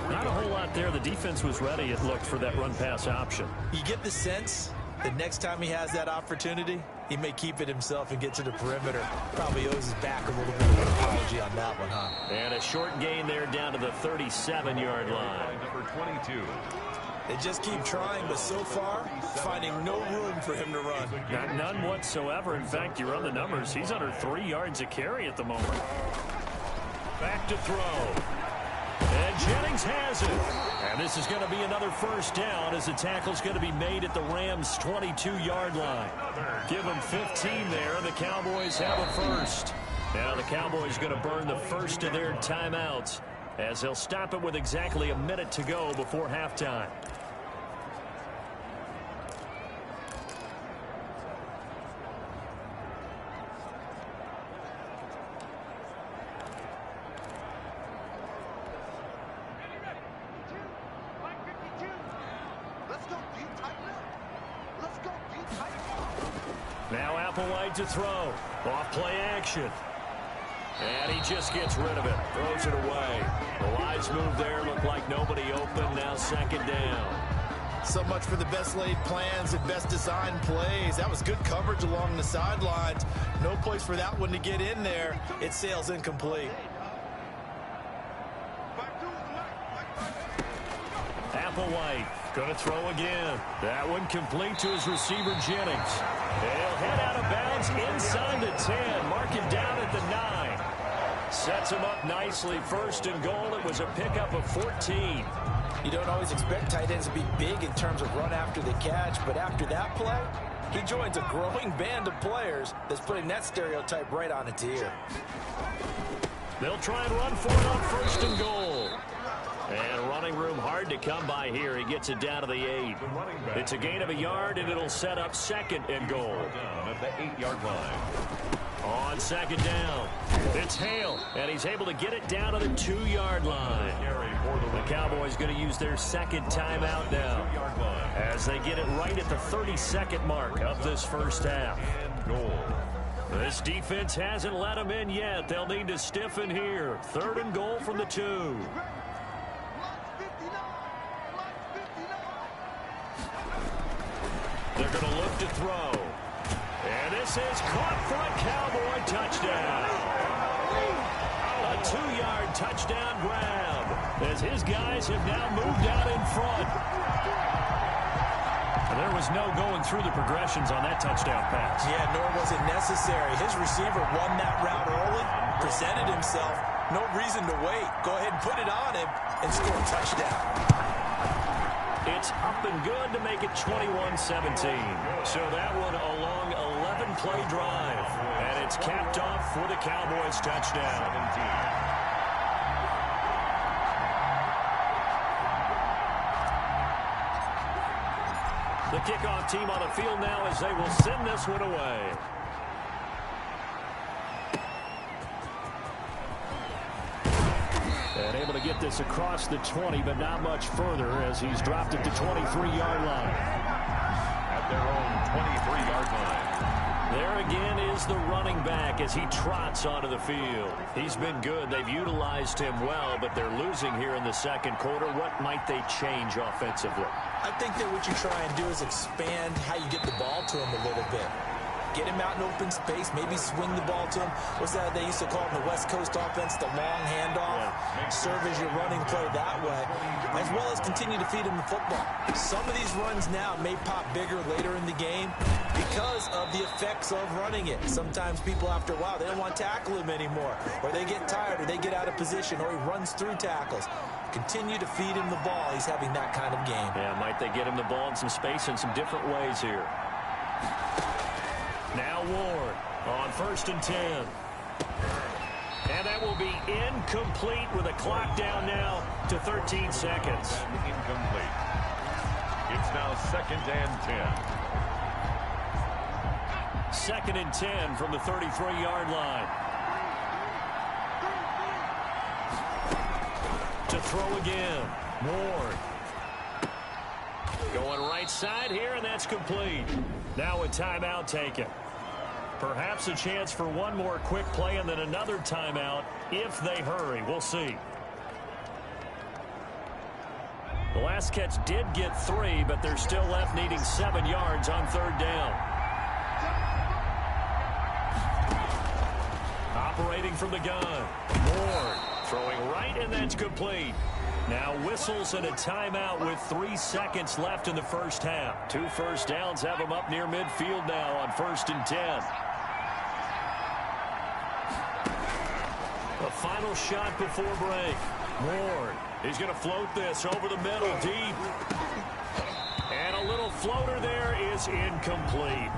B: Not a whole lot there. The defense was ready, it looked, for that run-pass option.
C: You get the sense that next time he has that opportunity, he may keep it himself and get to the perimeter. Probably owes his back a little bit of an apology on that one, huh?
B: And a short gain there down to the 37-yard line.
A: Number 22.
C: They just keep trying, but so far, finding no room for him to run.
B: None whatsoever. In fact, you run the numbers. He's under 3 yards a carry at the moment. Back to throw. And Jennings has it. And this is going to be another first down as the tackle's going to be made at the Rams' 22-yard line. Give them 15 there, and the Cowboys have a first. Now the Cowboys going to burn the first of their timeouts as they'll stop it with exactly a minute to go before halftime. Now Applewhite to throw. Off play action. And he just gets rid of it. Throws it away. The wise move there. Looked like nobody open. Now 2nd down.
C: So much for the best laid plans and best designed plays. That was good coverage along the sidelines. No place for that one to get in there. It sails incomplete.
B: Applewhite going to throw again. That one complete to his receiver, Jennings. They'll head out of bounds inside the 10. Mark him down at the 9. Sets him up nicely. 1st and goal. It was a pickup of 14.
C: You don't always expect tight ends to be big in terms of run after the catch, but after that play, he joins a growing band of players that's putting that stereotype right on its ear.
B: They'll try and run for it on 1st and goal. And running room hard to come by here. He gets it down to the 8. It's a gain of a yard, and it'll set up 2nd and goal.
A: Down at the 8-yard line.
B: On 2nd down, it's Hale, and he's able to get it down to the 2-yard line. The Cowboys going to use their 2nd timeout now as they get it right at the 32nd mark of this first half. This defense hasn't let them in yet. They'll need to stiffen here. 3rd and goal from the 2. They're going to look to throw. And this is caught for a Cowboy touchdown. A 2-yard touchdown grab as his guys have now moved out in front. There was no going through the progressions on that touchdown pass.
C: Yeah, nor was it necessary. His receiver won that route early, presented himself. No reason to wait. Go ahead and put it on him and score a touchdown.
B: It's up and good to make it 21-17. So that one a long 11-play drive. And it's capped off for the Cowboys touchdown.
A: 17.
B: The kickoff team on the field now as they will send this one away. And able to get this across the 20, but not much further as he's dropped it to 23-yard line.
A: At their own 23-yard line.
B: There again is the running back as he trots onto the field. He's been good. They've utilized him well, but they're losing here in the second quarter. What might they change offensively?
C: I think that what you try and do is expand how you get the ball to him a little bit. Get him out in open space, maybe swing the ball to him. What's that they used to call in the West Coast offense, the long handoff? Yeah. Serve as your running play that way, as well as continue to feed him the football. Some of these runs now may pop bigger later in the game because of the effects of running it. Sometimes people, after a while, they don't want to tackle him anymore, or they get tired, or they get out of position, or he runs through tackles. Continue to feed him the ball. He's having that kind of game.
B: Yeah, might they get him the ball in some space in some different ways here. Now Ward on 1st and 10. And that will be incomplete with a clock down now to 13 seconds.
A: Incomplete. It's now 2nd and 10.
B: 2nd and 10 from the 33-yard line. To throw again. Ward. Going right side here, and that's complete. Now a timeout taken. Perhaps a chance for one more quick play and then another timeout if they hurry. We'll see. The last catch did get 3, but they're still left needing 7 yards on 3rd down. Operating from the gun. Ward throwing right, and that's complete. Now whistles and a timeout with 3 seconds left in the first half. 2 first downs have them up near midfield now on 1st and 10. The final shot before break. Ward. He's going to float this over the middle deep. And a little floater there is incomplete.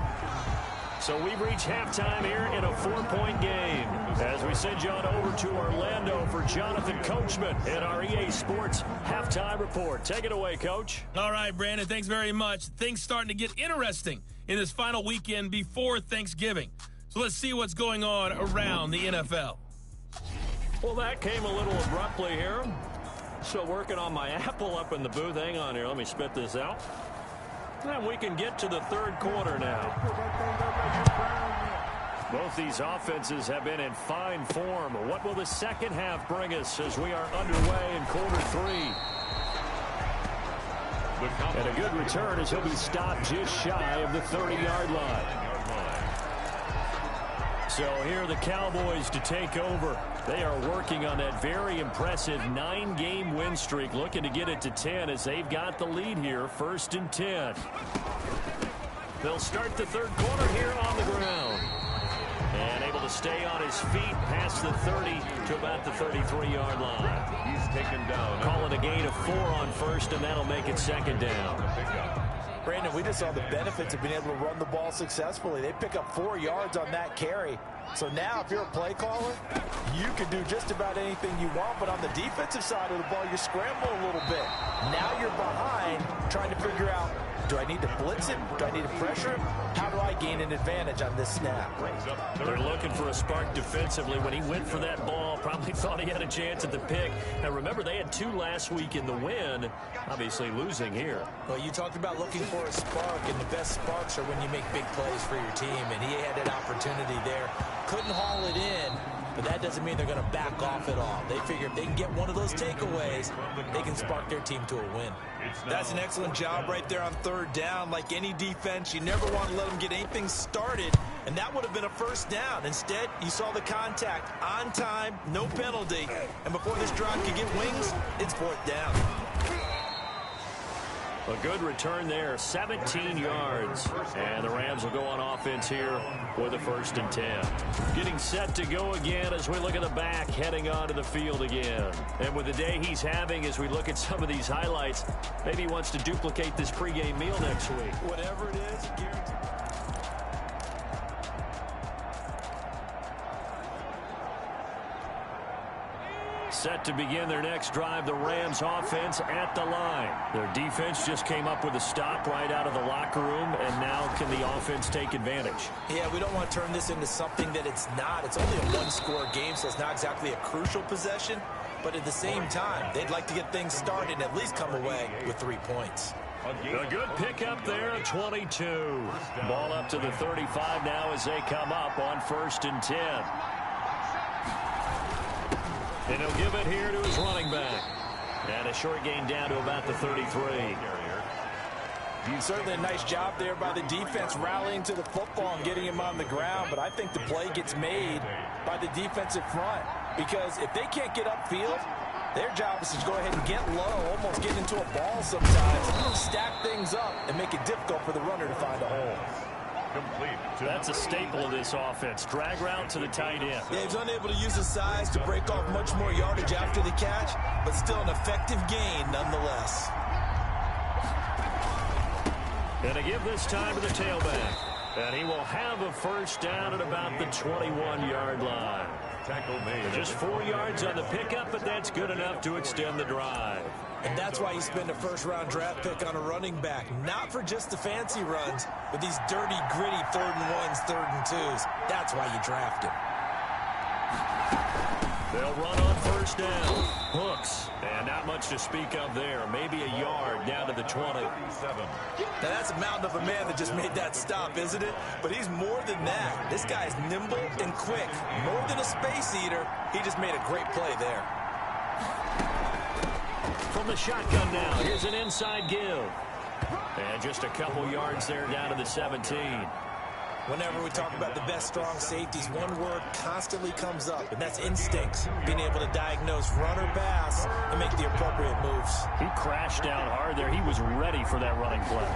B: So we've reached halftime here in a 4-point game. As we send you on over to Orlando for Jonathan Coachman in our EA Sports Halftime Report. Take it away, Coach.
F: All right, Brandon, thanks very much. Things starting to get interesting in this final weekend before Thanksgiving. So let's see what's going on around the NFL.
B: Well, that came a little abruptly here. Still working on my apple up in the booth. Hang on here. Let me spit this out. And we can get to the 3rd quarter now. Both these offenses have been in fine form. What will the second half bring us as we are underway in quarter 3? And a good return as he'll be stopped just shy of the 30-yard line. So here are the Cowboys to take over. They are working on that very impressive 9-game win streak, looking to get it to 10 as they've got the lead here, 1st and 10. They'll start the 3rd quarter here on the ground. And able to stay on his feet past the 30 to about the 33-yard line.
A: He's taken down.
B: Calling a gain of 4 on 1st, and that'll make it 2nd down.
C: Brandon, we just saw the benefits of being able to run the ball successfully. They pick up 4 yards on that carry. So now if you're a play caller, you can do just about anything you want. But on the defensive side of the ball, you're scrambling a little bit. Now you're behind trying to figure out, do I need to blitz him? Do I need to pressure him? How do I gain an advantage on this snap?
B: They're looking for a spark defensively. When he went for that ball, probably thought he had a chance at the pick. Now remember, they had 2 last week in the win, obviously losing here.
C: Well, you talked about looking for a spark, and the best sparks are when you make big plays for your team, and he had that opportunity there. Couldn't haul it in, but that doesn't mean they're going to back off at all. They figure if they can get one of those takeaways, they can spark their team to a win. That's an excellent job right there on 3rd down. Like any defense, you never want to let them get anything started, and that would have been a 1st down. Instead, you saw the contact on time, no penalty, and before this drive could get wings, it's 4th down.
B: A good return there, 17 yards. And the Rams will go on offense here with a 1st and 10. Getting set to go again as we look at the back, heading onto the field again. And with the day he's having as we look at some of these highlights, maybe he wants to duplicate this pregame meal next week.
C: Whatever it is, guaranteed.
B: Set to begin their next drive, the Rams offense at the line. Their defense just came up with a stop right out of the locker room, and now can the offense take advantage?
C: Yeah, we don't want to turn this into something that it's not. It's only a 1-score game, so it's not exactly a crucial possession. But at the same time, they'd like to get things started and at least come away with 3 points.
B: A good pickup there at 22. Ball up to the 35 now as they come up on 1st and 10. And he'll give it here to his running back. And a short gain down to about the 33.
C: Certainly a nice job there by the defense rallying to the football and getting him on the ground. But I think the play gets made by the defensive front. Because if they can't get upfield, their job is to go ahead and get low, almost get into a ball sometimes, stack things up, and make it difficult for the runner to find a hole.
B: That's a staple of this offense. Drag route to the tight end.
C: Yeah, he's unable to use his size to break off much more yardage after the catch, but still an effective gain nonetheless.
B: And to give this time to the tailback. And he will have a 1st down at about the 21-yard line. Just 4 yards on the pickup, but that's good enough to extend the drive.
C: And that's why you spend a 1st-round draft pick on a running back. Not for just the fancy runs, but these dirty, gritty 3rd and 1s, 3rd and 2s. That's why you draft him.
B: They'll run on 1st down. Hooks. And not much to speak of there. Maybe a yard down to the 20.
C: Now that's a mountain of a man that just made that stop, isn't it? But he's more than that. This guy's nimble and quick. More than a space eater. He just made a great play there.
B: From the shotgun now, here's an inside give. And just a couple yards there down to the 17.
C: Whenever we talk about the best strong safeties, one word constantly comes up, and that's instincts. Being able to diagnose run or pass and make the appropriate moves.
B: He crashed down hard there. He was ready for that running play.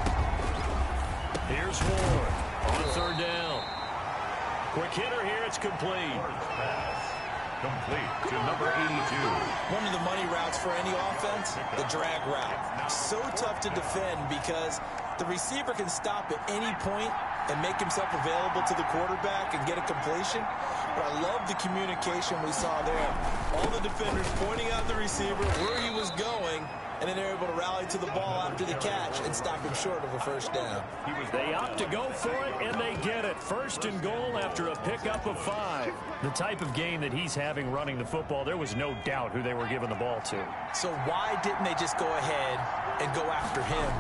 B: Here's Ward on 3rd down. Quick hitter here. It's complete.
A: Complete to number 82.
C: One of the money routes for any offense, the drag route. So tough to defend because the receiver can stop at any point and make himself available to the quarterback and get a completion. But I love the communication we saw there. All the defenders pointing out the receiver, where he was going, and then they're able to rally to the ball after the catch and stop him short of a 1st down.
B: They opt to go for it, and they get it. 1st and goal after a pickup of 5. The type of game that he's having running the football, there was no doubt who they were giving the ball to.
C: So why didn't they just go ahead and go after him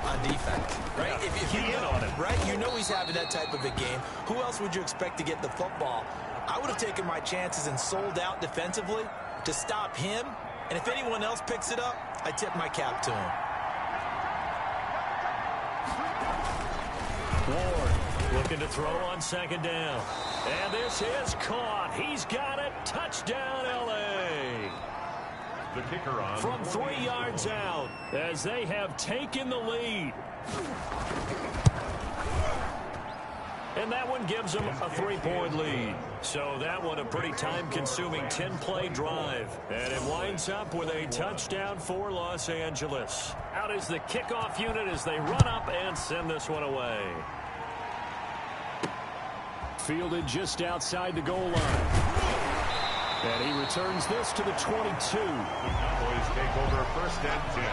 C: on defense? Right?
B: Yeah,
C: if
B: key in on him.
C: Right? You know he's having that type of a game. Who else would you expect to get the football? I would have taken my chances and sold out defensively to stop him. And if anyone else picks it up, I tip my cap to him.
B: Ward looking to throw on 2nd down. And this is caught. He's got it. Touchdown, L.A.
A: The kicker on
B: From 3 yards out as they have taken the lead. And that one gives them a 3-point lead. So that one a pretty time-consuming 10-play drive. And it winds up with a touchdown for Los Angeles. Out is the kickoff unit as they run up and send this one away. Fielded just outside the goal line. And he returns this to the 22.
A: The Cowboys take over 1st and 10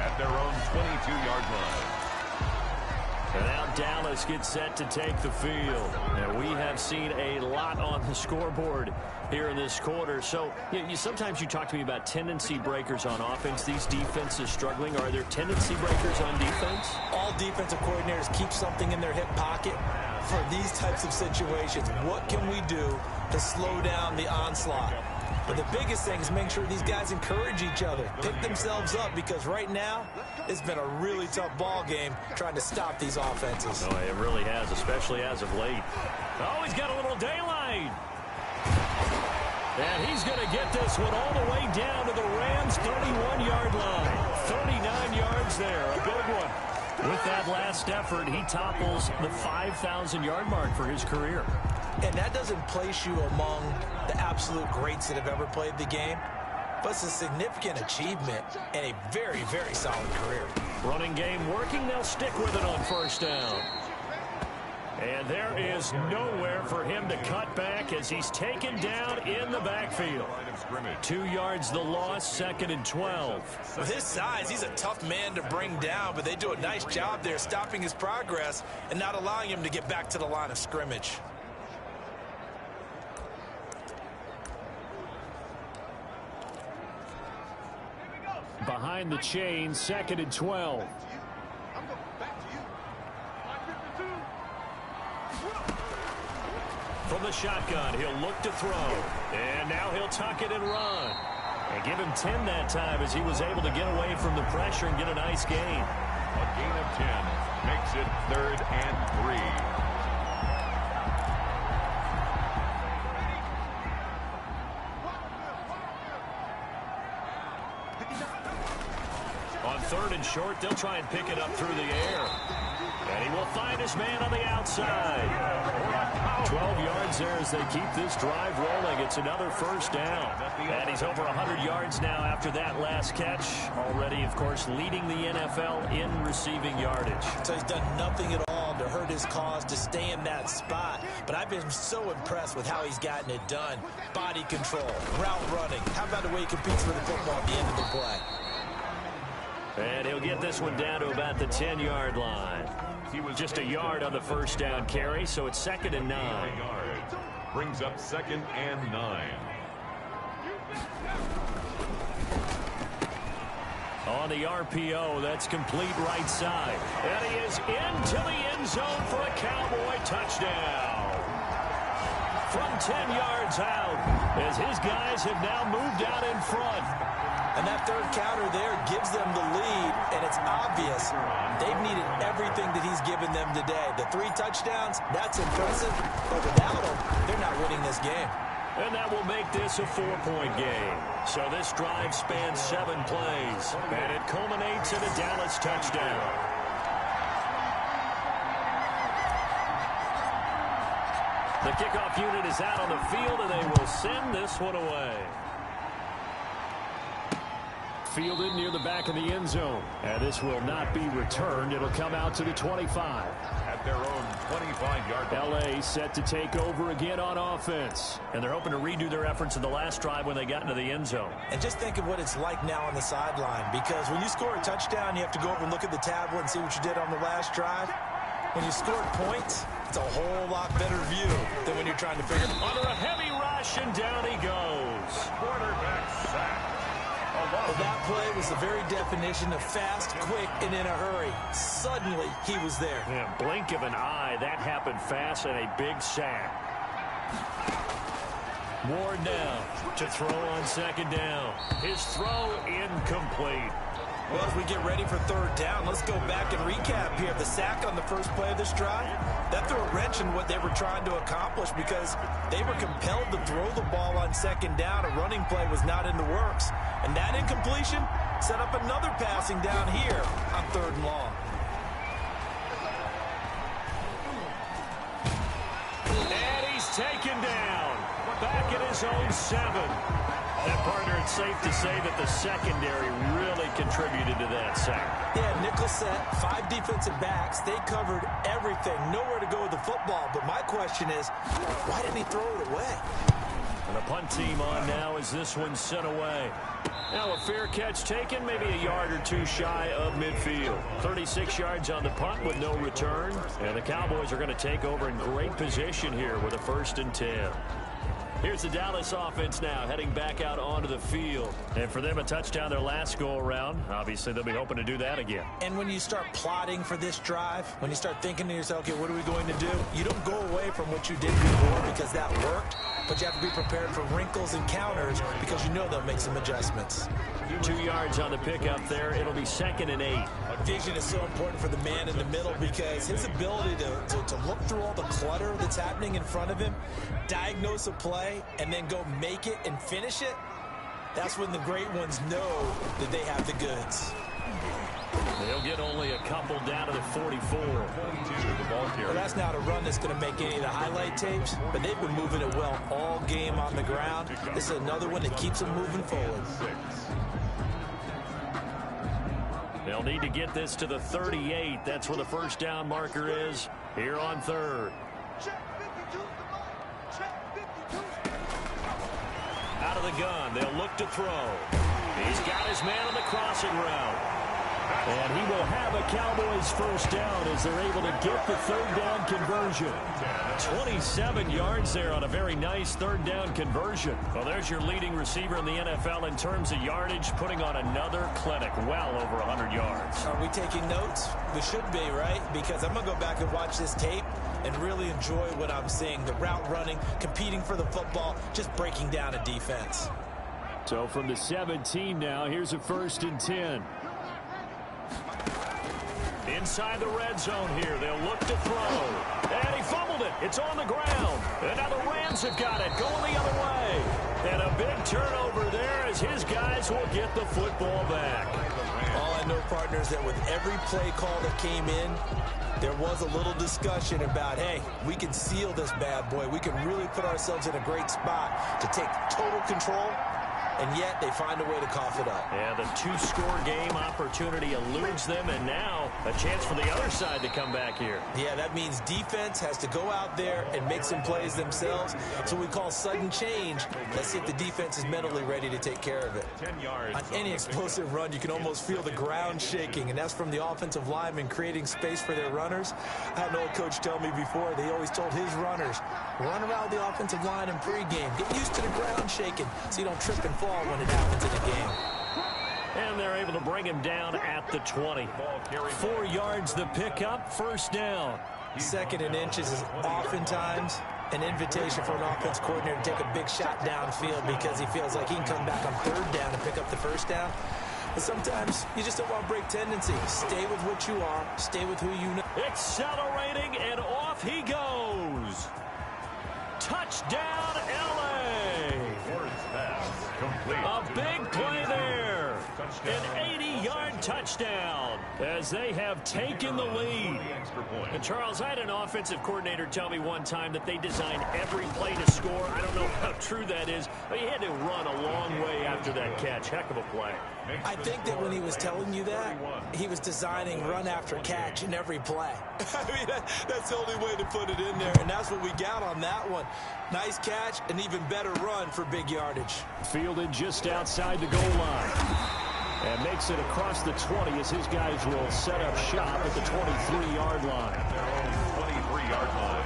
A: at their own 22-yard line.
B: And now Dallas gets set to take the field. And we have seen a lot on the scoreboard here in this quarter. So sometimes you talk to me about tendency breakers on offense. These defenses struggling. Are there tendency breakers on defense?
C: All defensive coordinators keep something in their hip pocket for these types of situations. What can we do to slow down the onslaught? But the biggest thing is make sure these guys encourage each other, pick themselves up, because right now it's been a really tough ball game trying to stop these offenses.
B: Oh, it really has, especially as of late. Oh, he's got a little daylight. And he's going to get this one all the way down to the Rams' 31-yard line. 39 yards there, a big one. With that last effort, he topples the 5,000-yard mark for his career.
C: And that doesn't place you among the absolute greats that have ever played the game, but it's a significant achievement and a very, very solid career.
B: Running game working. They'll stick with it on 1st down. And there is nowhere for him to cut back as he's taken down in the backfield. 2 yards the loss, 2nd and 12.
C: With his size, he's a tough man to bring down, but they do a nice job there stopping his progress and not allowing him to get back to the line of scrimmage.
D: Behind the chain, 2nd and 12.
B: From the shotgun, he'll look to throw. And now he'll tuck it and run. And give him 10 that time as he was able to get away from the pressure and get a nice gain.
A: A gain of 10 makes it 3rd and 3.
B: On 3rd and short, they'll try and pick it up through the air. And he will find his man on the outside. 12 yards there as they keep this drive rolling. It's another first down. And he's over 100 yards now after that last catch. Already, of course, leading the NFL in receiving yardage.
C: So he's done nothing at all to hurt his cause, to stay in that spot. But I've been so impressed with how he's gotten it done. Body control, route running. How about the way he competes for the football at the end of the play?
B: And he'll get this one down to about the 10-yard line. He was just a yard on the first down carry, so it's 2nd and 9.
A: Brings up 2nd and 9.
B: On the RPO, that's complete right side. And he is into the end zone for a Cowboy touchdown. From 10 yards out, as his guys have now moved out in front.
C: And that third counter there gives them the lead, and it's obvious they've needed everything that he's given them today. The 3 touchdowns, that's impressive, but without him, they're not winning this game.
B: And that will make this a 4-point game. So this drive spans 7 plays, and it culminates in a Dallas touchdown. The kickoff unit is out on the field, and they will send this one away. Fielded near the back of the end zone. And this will not be returned. It'll come out to the 25.
A: At their own 25-yard line.
B: LA set to take over again on offense. And they're hoping to redo their efforts in the last drive when they got into the end zone.
C: And just think of what it's like now on the sideline, because when you score a touchdown, you have to go over and look at the tablet and see what you did on the last drive. When you scored points, it's a whole lot better view than when you're trying to figure it out.
B: Under a heavy rush, and down he goes.
A: Quarterback sack.
C: Well, that play was the very definition of fast, quick, and in a hurry. Suddenly, he was there.
B: Yeah, blink of an eye. That happened fast, and a big sack. Ward now to throw on 2nd down. His throw incomplete.
C: Well, as we get ready for 3rd down, let's go back and recap here. The sack on the first play of this drive, that threw a wrench in what they were trying to accomplish because they were compelled to throw the ball on 2nd down. A running play was not in the works. And that incompletion set up another passing down here on 3rd and long.
B: And he's taken down. Back at his own 7. And, partner, it's safe to say that the secondary really contributed to that sack.
C: Yeah, nickel set, 5 defensive backs. They covered everything. Nowhere to go with the football. But my question is, why didn't he throw it away?
B: And the punt team on now as this one's sent away. Now a fair catch taken, maybe a yard or 2 shy of midfield. 36 yards on the punt with no return. And the Cowboys are going to take over in great position here with a 1st and 10. Here's the Dallas offense now heading back out onto the field. And for them, a touchdown their last go-around. Obviously, they'll be hoping to do that again.
C: And when you start plotting for this drive, when you start thinking to yourself, okay, what are we going to do? You don't go away from what you did before because that worked. But you have to be prepared for wrinkles and counters because you know they'll make some adjustments.
B: 2 yards on the pickup there. It'll be 2nd and 8.
C: Vision is so important for the man in the middle because his ability to look through all the clutter that's happening in front of him, diagnose a play, and then go make it and finish it, that's when the great ones know that they have the goods.
B: They'll get only a couple down to the 44.
C: Well, that's not a run that's going to make any of the highlight tapes, but they've been moving it well all game on the ground. This is another one that keeps them moving forward.
B: They'll need to get this to the 38. That's where the first down marker is here on 3rd. Out of the gun, they'll look to throw. He's got his man on the crossing route. And he will have a Cowboys first down as they're able to get the third down conversion. 27 yards there on a very nice third down conversion. Well, there's your leading receiver in the NFL in terms of yardage, putting on another clinic, well over 100 yards.
C: Are we taking notes? We should be, right? Because I'm going to go back and watch this tape and really enjoy what I'm seeing. The route running, competing for the football, just breaking down a defense.
B: So from the 17 now, here's a 1st and 10. Inside the red zone here, they'll look to throw. And he fumbled it. It's on the ground. And now the Rams have got it, going the other way. And a big turnover there as his guys will get the football back.
C: All I know, partners, that with every play call that came in, there was a little discussion about, hey, we can seal this bad boy. We can really put ourselves in a great spot to take total control. And yet they find a way to cough it up.
B: Yeah, the 2-score game opportunity eludes them, and now a chance for the other side to come back here.
C: Yeah, that means defense has to go out there and make some plays themselves. So we call sudden change. Let's see if the defense is mentally ready to take care of it.
A: 10 yards.
C: On any explosive run, you can almost feel the ground shaking, and that's from the offensive linemen creating space for their runners. I had an old coach tell me before, they always told his runners, run around the offensive line in pregame. Get used to the ground shaking so you don't trip and fall when it happens in a game.
B: And they're able to bring him down at the 20. 4 yards the pickup, first down.
C: 2nd and inches is oftentimes an invitation for an offense coordinator to take a big shot downfield because he feels like he can come back on 3rd down and pick up the first down. But sometimes you just don't want to break tendency. Stay with what you are. Stay with who you know.
B: Accelerating, and off he goes. Touchdown, L.A. A big play there. An 80-yard touchdown as they have taken the lead. And Charles, I had an offensive coordinator tell me one time that they designed every play to score. I don't know how true that is, but he had to run a long way after that catch. Heck of a play.
C: I think that when he was telling you that, he was designing run after catch in every play. I mean, that's the only way to put it in there, and that's what we got on that one. Nice catch, an even better run for big yardage.
B: Fielded just outside the goal line. And makes it across the 20 as his guys will set up shop at the 23-yard line.
A: 23-yard line.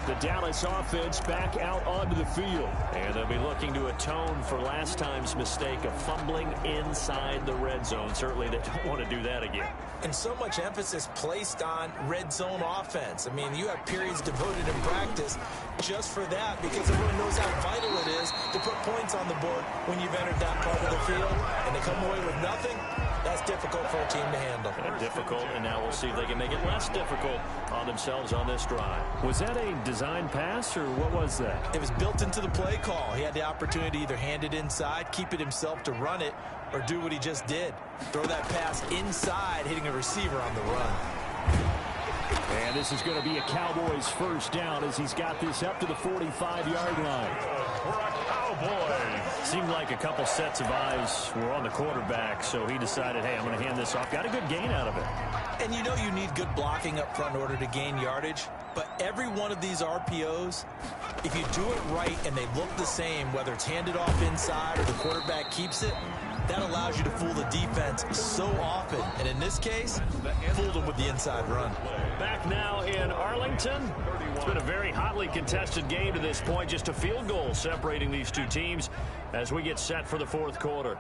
B: The Dallas offense back out onto the field. And they'll be looking to atone for last time's mistake of fumbling inside the red zone. Certainly they don't want to do that again.
C: And so much emphasis placed on red zone offense. I mean, you have periods devoted in practice just for that because everyone knows how vital it is to put points on the board when you've entered that part of the field. And to come away with nothing, that's difficult for a team to handle.
B: Difficult, and now we'll see if they can make it less difficult on themselves on this drive. Was that a design pass, or what was that?
C: It was built into the play call. He had the opportunity to either hand it inside, keep it himself to run it, or do what he just did. Throw that pass inside, hitting a receiver on the run.
B: And this is going to be a Cowboys first down as he's got this up to the 45-yard line.
A: For a Cowboy.
B: Seemed like a couple sets of eyes were on the quarterback, so he decided, hey, I'm going to hand this off. Got a good gain out of it.
C: And you know you need good blocking up front in order to gain yardage, but every one of these RPOs, if you do it right and they look the same, whether it's handed off inside or the quarterback keeps it, that allows you to fool the defense so often. And in this case, fooled them with the inside run.
B: Back now in Arlington. It's been a very hotly contested game to this point. Just a field goal separating these two teams as we get set for the fourth quarter.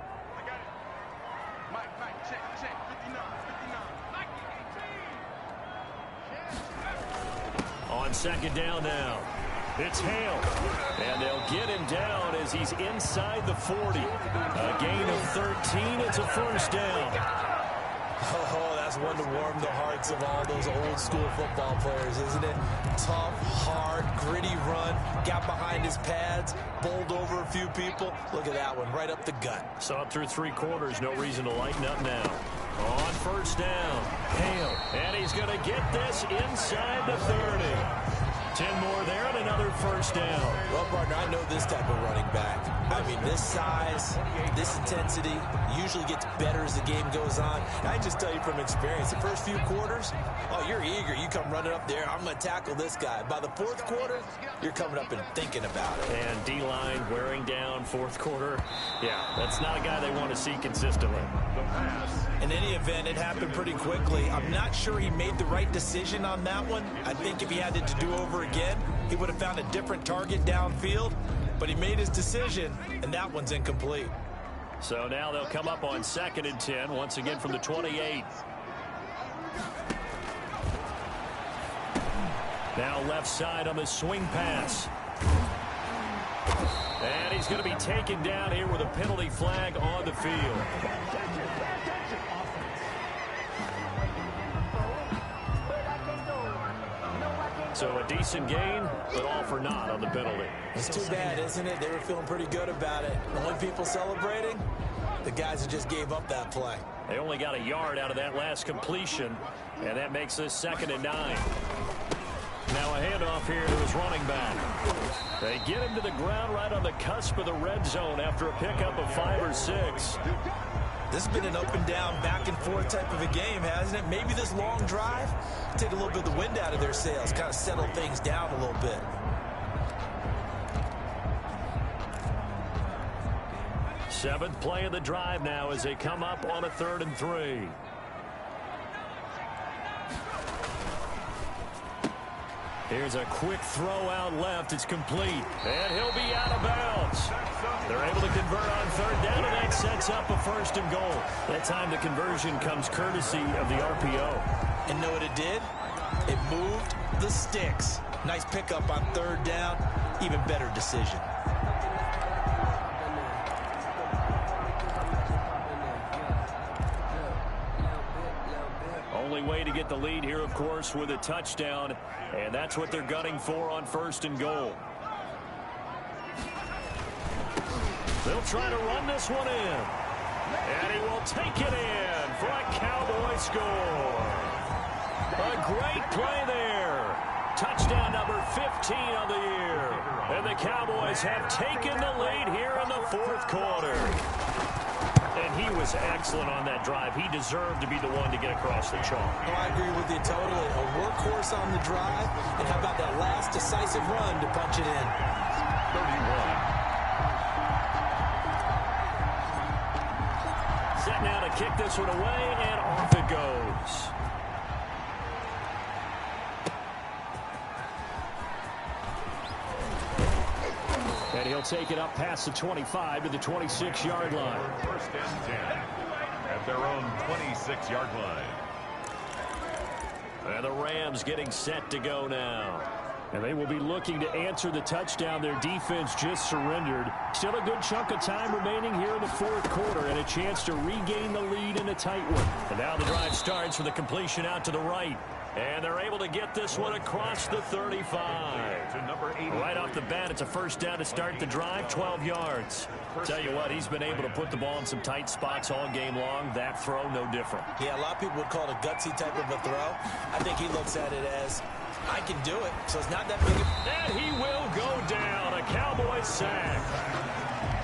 B: On second down now. It's Hale. And they'll get him down as he's inside the 40. A gain of 13. It's a first down.
C: Oh, that's one to warm the hearts of all those old school football players, isn't it? Tough, hard, gritty run. Got behind his pads, bowled over a few people. Look at that one, right up the gut.
B: Saw it through 3 quarters. No reason to lighten up now. On first down. Hale. And he's going to get this inside the 30. 10 more there and another first down.
C: Well, partner, I know this type of running back. I mean, this size, this intensity usually gets better as the game goes on. And I just tell you from experience, the first few quarters, oh, you're eager. You come running up there, I'm going to tackle this guy. By the fourth quarter, you're coming up and thinking about it.
B: And D-line wearing down fourth quarter. Yeah, that's not a guy they want to see consistently.
C: In any event, it happened pretty quickly. I'm not sure he made the right decision on that one. I think if he had it to do over again, he would have found a different target downfield. But he made his decision, and that one's incomplete.
B: So now they'll come up on 2nd and 10, once again from the 28. Now left side on the swing pass. And he's going to be taken down here with a penalty flag on the field. So a decent gain, but all for naught on the penalty.
C: It's too bad, isn't it? They were feeling pretty good about it. The only people celebrating, the guys who just gave up that play.
B: They only got a yard out of that last completion, and that makes this 2nd and 9. Now a handoff here to his running back. They get him to the ground right on the cusp of the red zone after a pickup of 5 or 6.
C: This has been an up and down, back and forth type of a game, hasn't it? Maybe this long drive take a little bit of the wind out of their sails, kind of settle things down a little bit.
B: Seventh play of the drive now as they come up on a 3rd and 3. Here's a quick throw out left. It's complete. And he'll be out of bounds. They're able to convert on 3rd down, and that sets up a 1st and goal. That time the conversion comes courtesy of the RPO.
C: And know what it did? It moved the sticks. Nice pickup on 3rd down. Even better decision.
B: Only way to get the lead here, of course, with a touchdown, and that's what they're gunning for on 1st and goal. They'll try to run this one in, and he will take it in for a Cowboy score. A great play there. Touchdown number 15 on the year, and the Cowboys have taken the lead here in the 4th quarter. And he was excellent on that drive. He deserved to be the one to get across the chalk.
C: Oh, I agree with you totally. A workhorse on the drive. And how about that last decisive run to punch it in?
A: 31.
B: Set now to kick this one away, and off it goes. And he'll take it up past the 25 to the 26-yard line.
A: 1st and 10 at their own 26-yard line.
B: And the Rams getting set to go now. And they will be looking to answer the touchdown their defense just surrendered. Still a good chunk of time remaining here in the 4th quarter, and a chance to regain the lead in a tight one. And now the drive starts with a completion out to the right. And they're able to get this one across the 35.
A: To number 80.
B: Right off the bat, it's a 1st down to start the drive, 12 yards. Tell you what, he's been able to put the ball in some tight spots all game long. That throw, no different.
C: Yeah, a lot of people would call it a gutsy type of a throw. I think he looks at it as, I can do it, so it's not that big.
B: And he will go down. A Cowboy sack.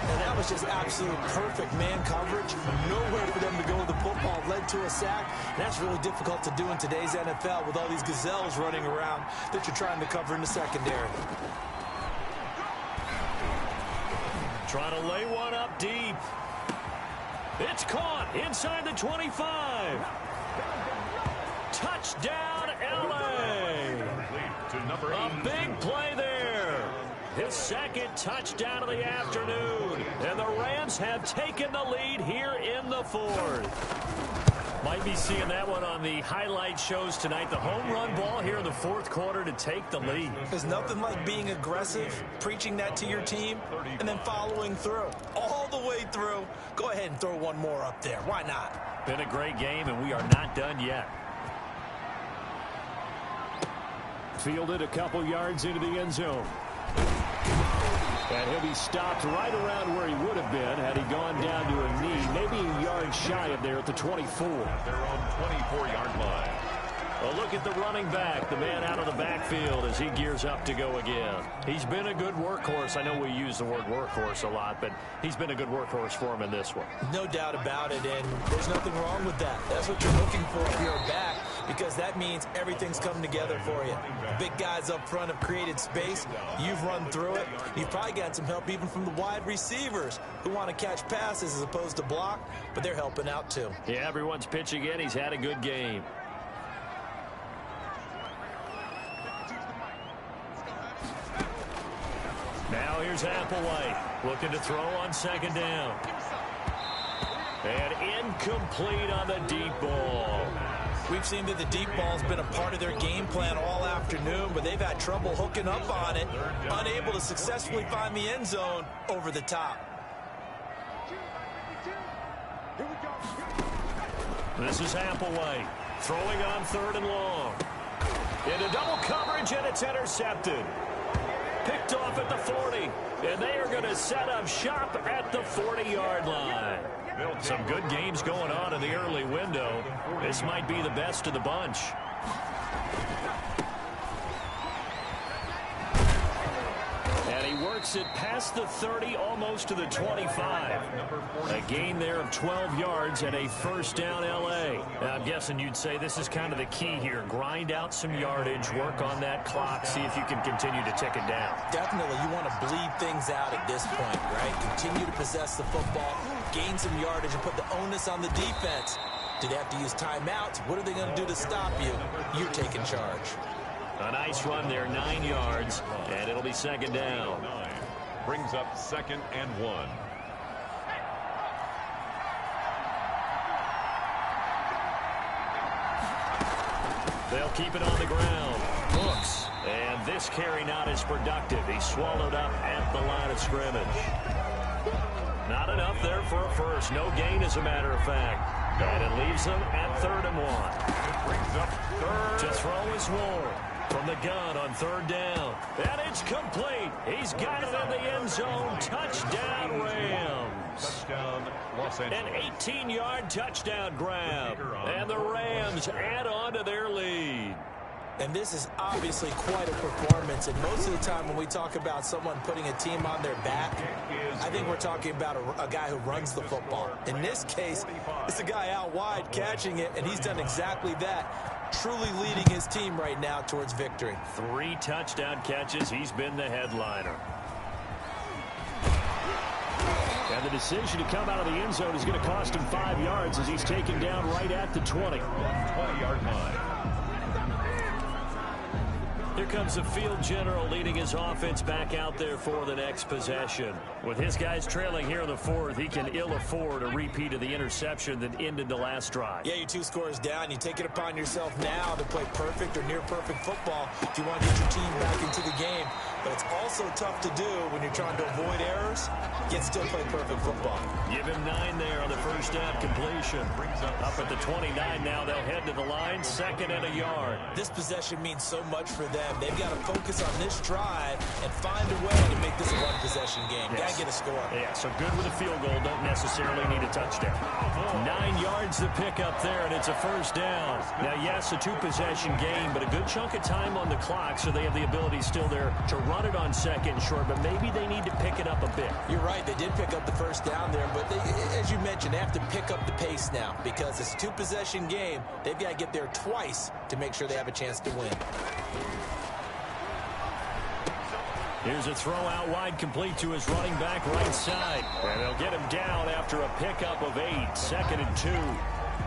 C: And that was just absolute perfect man coverage. Nowhere for them to go with the football. Led to a sack. And that's really difficult to do in today's NFL with all these gazelles running around that you're trying to cover in the secondary.
B: Trying to lay one up deep. It's caught inside the 25. Touchdown, L.A. A big play there. His 2nd touchdown of the afternoon. And the Rams have taken the lead here in the 4th. Might be seeing that one on the highlight shows tonight. The home run ball here in the 4th quarter to take the lead.
C: There's nothing like being aggressive, preaching that to your team, and then following through. All the way through. Go ahead and throw one more up there. Why not?
B: Been a great game, and we are not done yet. Fielded a couple yards into the end zone. And he'll be stopped right around where he would have been had he gone down to a knee, maybe a yard shy of there at the 24.
A: Their own 24-yard line.
B: A look at the running back, the man out of the backfield as he gears up to go again. He's been a good workhorse. I know we use the word workhorse a lot, but he's been a good workhorse for him in this one.
C: No doubt about it, and there's nothing wrong with that. That's what you're looking for if you're a back, because that means everything's coming together for you. The big guys up front have created space. You've run through it. You've probably gotten some help even from the wide receivers who want to catch passes as opposed to block, but they're helping out too.
B: Yeah, everyone's pitching in. He's had a good game. Now here's Applewhite looking to throw on second down. And incomplete on the deep ball.
C: We've seen that the deep ball's been a part of their game plan all afternoon, but they've had trouble hooking up on it, unable to successfully find the end zone over the top.
B: This is Applewhite throwing on third and long. Into double coverage, and it's intercepted. Picked off at the 40, and they are going to set up shop at the 40-yard line. Some good games going on in the early window. This might be the best of the bunch. And he works it past the 30, almost to the 25. A gain there of 12 yards and a first down L.A. Now, I'm guessing you'd say this is kind of the key here. Grind out some yardage, work on that clock, see if you can continue to tick it down.
C: Definitely, you want to bleed things out at this point, right? Continue to possess the football, gain some yardage, and put the onus on the defense. Do they have to use timeouts? What are they going to do to stop you? You're taking charge.
B: A nice run there, 9 yards, and it'll be second down.
A: Brings up 2nd and 1.
B: They'll keep it on the ground. Brooks. And this carry not as productive. He's swallowed up at the line of scrimmage. Not enough there for a first. No gain, as a matter of fact. And it leaves them at 3rd and 1.
A: Brings up 3rd.
B: To throw is Ward. From the gun on 3rd down. And it's complete. He's got it in the end zone. Touchdown, Rams.
A: Touchdown, Los Angeles.
B: An 18-yard touchdown grab. And the Rams add on to their lead.
C: And this is obviously quite a performance. And most of the time when we talk about someone putting a team on their back, I think we're talking about a guy who runs the football. In this case, it's a guy out wide catching it, and he's done exactly that. Truly leading his team right now towards victory.
B: 3 touchdown catches. He's been the headliner. And the decision to come out of the end zone is going to cost him 5 yards as he's taken down right at the 20.
A: 20-yard line.
B: Here comes the field general leading his offense back out there for the next possession. With his guys trailing here in the 4th, he can ill afford a repeat of the interception that ended the last drive.
C: Yeah, you're 2 scores down. You take it upon yourself now to play perfect or near perfect football if you want to get your team back into the game. But it's also tough to do when you're trying to avoid errors, yet still play perfect football.
B: Give him 9 there on the first down completion. Up at the 29 now, they'll head to the line, 2nd and a yard.
C: This possession means so much for them. They've got to focus on this drive and find a way to make this a one-possession game.
B: Yes.
C: Got to get a score.
B: Yeah, so good with a field goal. Don't necessarily need a touchdown. 9 yards to pick up there, and it's a first down. Now, yes, a 2-possession game, but a good chunk of time on the clock, so they have the ability still there to run it on 2nd and short, but maybe they need to pick it up a bit.
C: You're right. They did pick up the first down there, but they, as you mentioned, they have to pick up the pace now because it's a 2-possession game. They've got to get there twice to make sure they have a chance to win.
B: Here's a throw out wide, complete to his running back right side. And they'll get him down after a pickup of 8. 2nd and 2.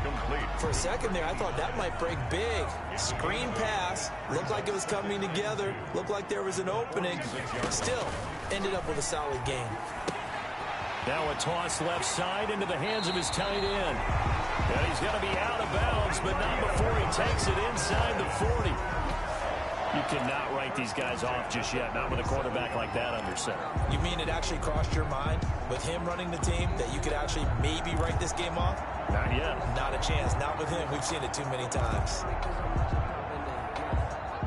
A: Complete.
C: For a second there, I thought that might break big. Screen pass. Looked like it was coming together. Looked like there was an opening. Still, ended up with a solid game.
B: Now a toss left side into the hands of his tight end. And he's going to be out of bounds, but not before he takes it inside the 40. You cannot write these guys off just yet, not with a quarterback like that under center.
C: You mean it actually crossed your mind with him running the team that you could actually maybe write this game off?
B: Not yet.
C: Not a chance. Not with him. We've seen it too many times.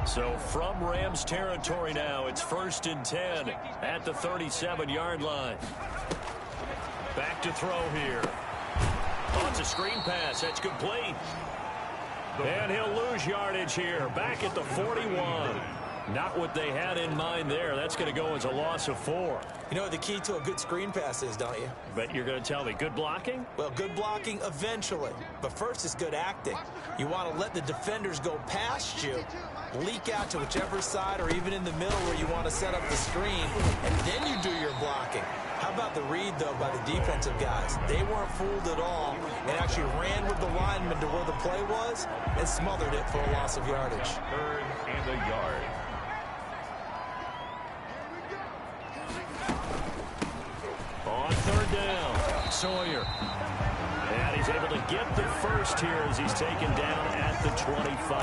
B: So from Rams territory now, it's 1st and 10 at the 37-yard line. Back to throw here. Oh, it's a screen pass. That's complete. And he'll lose yardage here, back at the 41. Not what they had in mind there. That's going to go as a loss of 4.
C: You know what the key to a good screen pass is, don't you?
B: But you're going to tell me, good blocking?
C: Well, good blocking eventually. But first is good acting. You want to let the defenders go past you, leak out to whichever side or even in the middle where you want to set up the screen, and then you do your blocking. How about the read, though, by the defensive guys? They weren't fooled at all and actually ran with the lineman to where the play was and smothered it for a loss of yardage.
A: 3rd and a yard.
B: On 3rd down, Sawyer. And he's able to get the first here as he's taken down at the 25.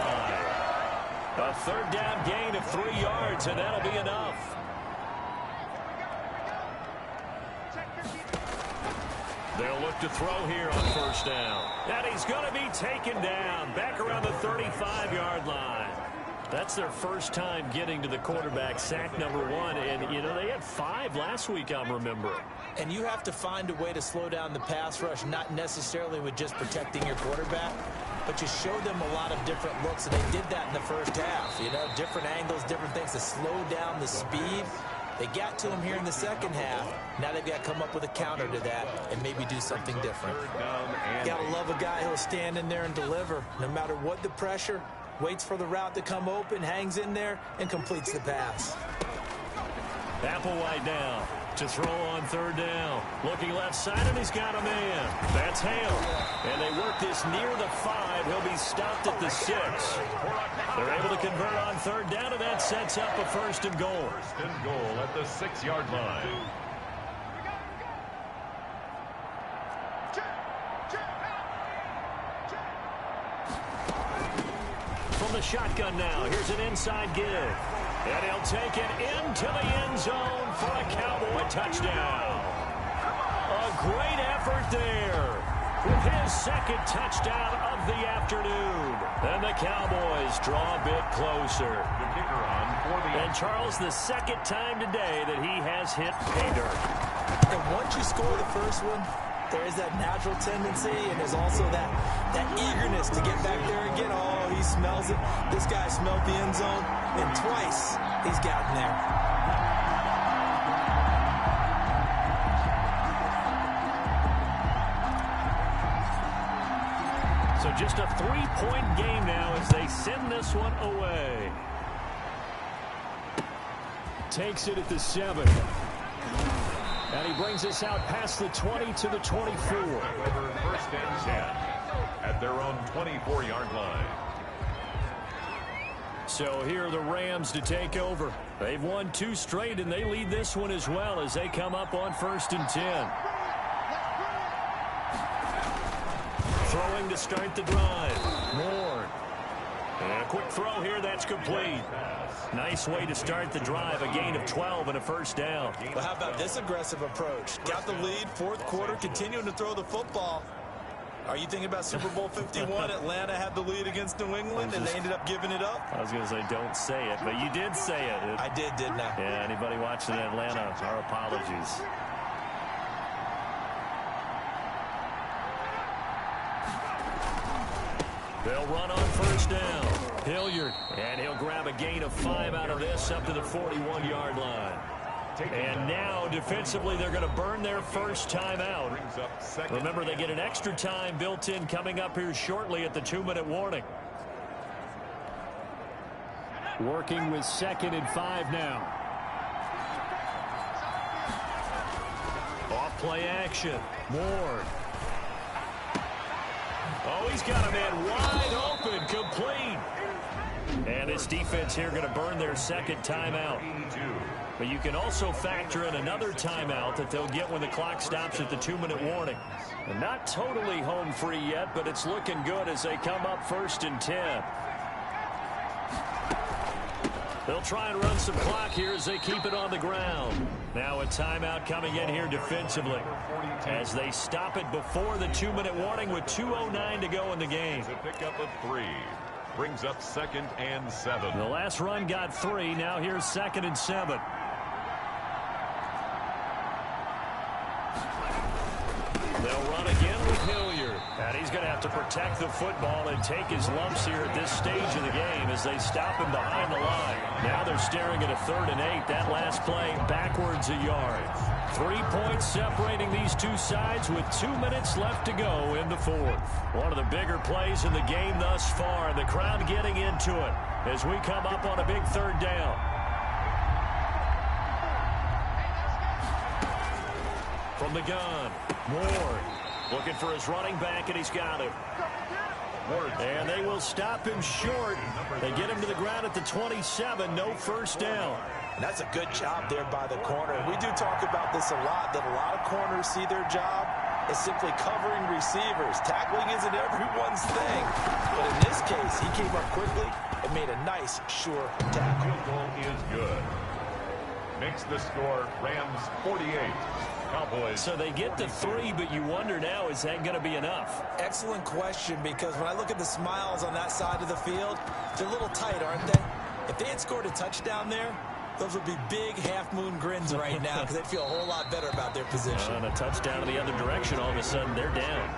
B: A 3rd down gain of 3 yards, and that'll be enough. They'll look to throw here on 1st down. And he's going to be taken down back around the 35-yard line. That's their first time getting to the quarterback, sack number 1. And, you know, they had 5 last week, I'm remembering.
C: And you have to find a way to slow down the pass rush, not necessarily with just protecting your quarterback, but you show them a lot of different looks, and they did that in the first half. You know, different angles, different things to slow down the speed. They got to him here in the second half. Now they've got to come up with a counter to that and maybe do something different. Got to love a guy who'll stand in there and deliver. No matter what the pressure, waits for the route to come open, hangs in there, and completes the pass.
B: Applewhite down to throw on 3rd down. Looking left side, and he's got a man. That's Hale. And they work this near the 5. He'll be stopped at the 6. They're able to convert on 3rd down, and that sets up a 1st and goal.
A: 1st and goal at the 6-yard line.
B: From the shotgun now, here's an inside give. And he'll take it into the end zone for a Cowboy touchdown. A great effort there with his 2nd touchdown of the afternoon. And the Cowboys draw a bit closer.
A: The kicker on for the...
B: And Charles, the 2nd time today that he has hit pay dirt.
C: And once you score the first one, there is that natural tendency, and there's also that eagerness to get back there again. Oh, he smells it. This guy smelled the end zone, and twice he's gotten there.
B: So just a 3-point game now as they send this one away. Takes it at the 7. And he brings us out past the 20 to the 24.
A: 1st and 10 at their own 24-yard line.
B: So here are the Rams to take over. They've won 2 straight, and they lead this one as well as they come up on 1st and 10. Throwing to start the drive. Moore. And a quick throw here, that's complete. Nice way to start the drive, a gain of 12 and a 1st down.
C: Well, how about this aggressive approach? Got the lead, 4th quarter, continuing to throw the football. Are you thinking about Super Bowl 51? Atlanta had the lead against New England, and they ended up giving it up?
B: I was going to say, don't say it, but you did say it.
C: I did, didn't I?
B: Yeah, anybody watching Atlanta, our apologies. They'll run on 1st down. Hilliard, and he'll grab a gain of 5 out of this up to the 41-yard line. And now, defensively, they're going to burn their 1st timeout. Remember, they get an extra time built in coming up here shortly at the 2-minute warning.
D: Working with 2nd and 5 now.
B: Off play action. Moore. Oh, he's got a man wide open, complete. And this defense here going to burn their 2nd timeout. But you can also factor in another timeout that they'll get when the clock stops at the 2-minute warning. And not totally home free yet, but it's looking good as they come up 1st and 10. They'll try and run some clock here as they keep it on the ground. Now a timeout coming in here defensively as they stop it before the 2-minute warning with 2:09 to go in the game.
A: To pick up a 3. Brings up 2nd and 7.
B: The last run got 3. Now here's 2nd and 7. They'll run again with Hilliard. And he's going to have to protect the football and take his lumps here at this stage of the game as they stop him behind the line. Now they're staring at a 3rd and 8. That last play backwards a yard. 3 points separating these two sides with 2 minutes left to go in the 4th. One of the bigger plays in the game thus far. The crowd getting into it as we come up on a big 3rd down. From the gun, Ward looking for his running back, and he's got him. And they will stop him short. They get him to the ground at the 27. No first down.
C: And that's a good job there by the corner. We do talk about this a lot, that a lot of corners see their job as simply covering receivers. Tackling isn't everyone's thing. But in this case, he came up quickly and made a nice, sure tackle.
A: Field goal is good. Makes the score Rams 48. Cowboys.
B: So they get to 3, but you wonder now, is that going to be enough?
C: Excellent question, because when I look at the smiles on that side of the field, they're a little tight, aren't they? If they had scored a touchdown there, those would be big half-moon grins right now because they'd feel a whole lot better about their position.
B: And a touchdown in the other direction, all of a sudden they're down.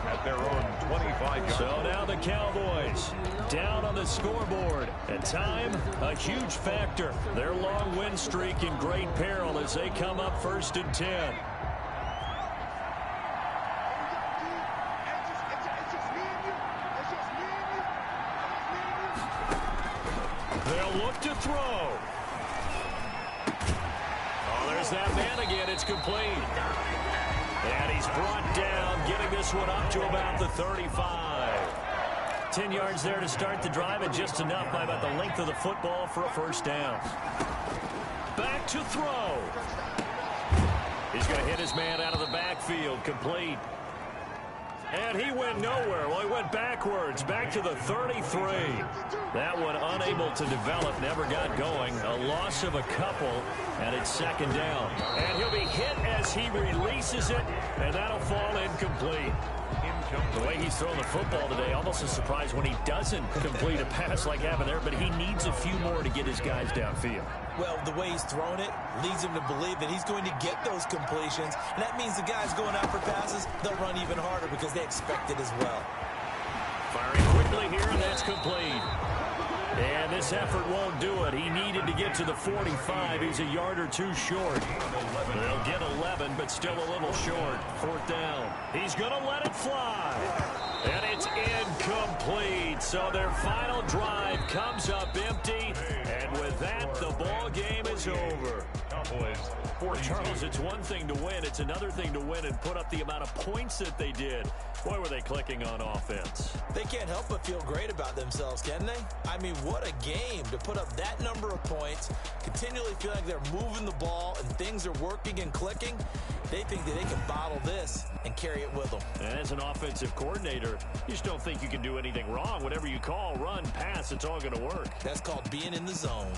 A: At their own 25 yards.
B: So now the Cowboys down on the scoreboard. And time, a huge factor. Their long win streak in great peril as they come up 1st and 10. They'll look to throw. Oh, there's that man again. It's complete. And he's brought down, getting this one up to about the 35. 10 yards there to start the drive, and just enough by about the length of the football for a first down. Back to throw. He's going to hit his man out of the backfield, complete. And he went nowhere. Well, he went backwards, back to the 33. That one unable to develop, never got going. A loss of a couple, and it's 2nd down. And he'll be hit as he releases it, and that'll fall incomplete. The way he's throwing the football today, almost a surprise when he doesn't complete a pass like happened there, but he needs a few more to get his guys downfield.
C: Well, the way he's thrown it leads him to believe that he's going to get those completions, and that means the guys going out for passes, they'll run even harder because they expect it as well.
B: Firing quickly here, and that's complete. And this effort won't do it. He needed to get to the 45. He's a yard or two short. They'll get 11, but still a little short. 4th down. He's going to let it fly. And it's incomplete. So their final drive comes up empty. And with that, the ball game is over. For Charles, it's one thing to win. It's another thing to win and put up the amount of points that they did. Boy, were they clicking on offense.
C: They can't help but feel great about themselves, can they? I mean, what a game to put up that number of points, continually feel like they're moving the ball and things are working and clicking. They think that they can bottle this and carry it with them.
B: And as an offensive coordinator, you just don't think you can do anything wrong. Whatever you call, run, pass, it's all going to work.
C: That's called being in the zone.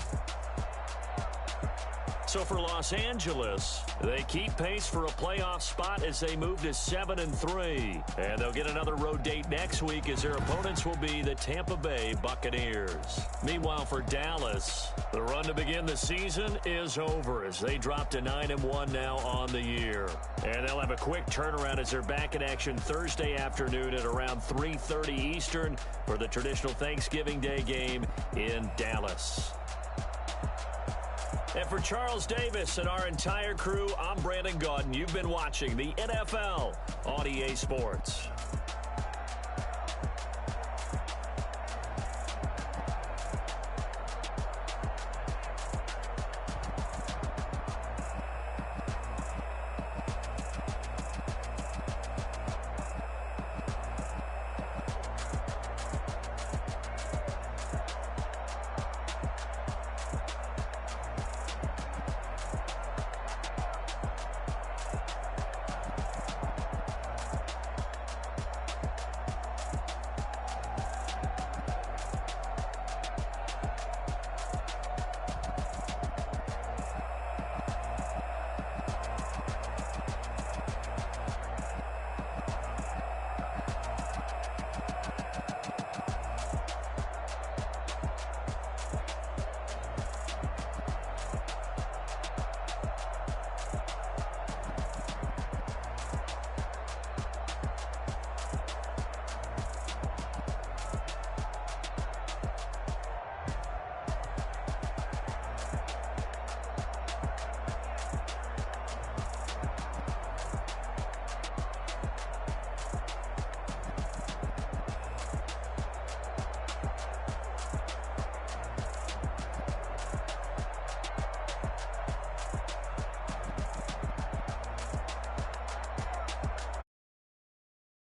B: So for Los Angeles, they keep pace for a playoff spot as they move to 7-3. And they'll get another road date next week as their opponents will be the Tampa Bay Buccaneers. Meanwhile, for Dallas, the run to begin the season is over as they drop to 9-1 now on the year. And they'll have a quick turnaround as they're back in action Thursday afternoon at around 3:30 Eastern for the traditional Thanksgiving Day game in Dallas. And for Charles Davis and our entire crew, I'm Brandon Gaudin. You've been watching the NFL on EA Sports.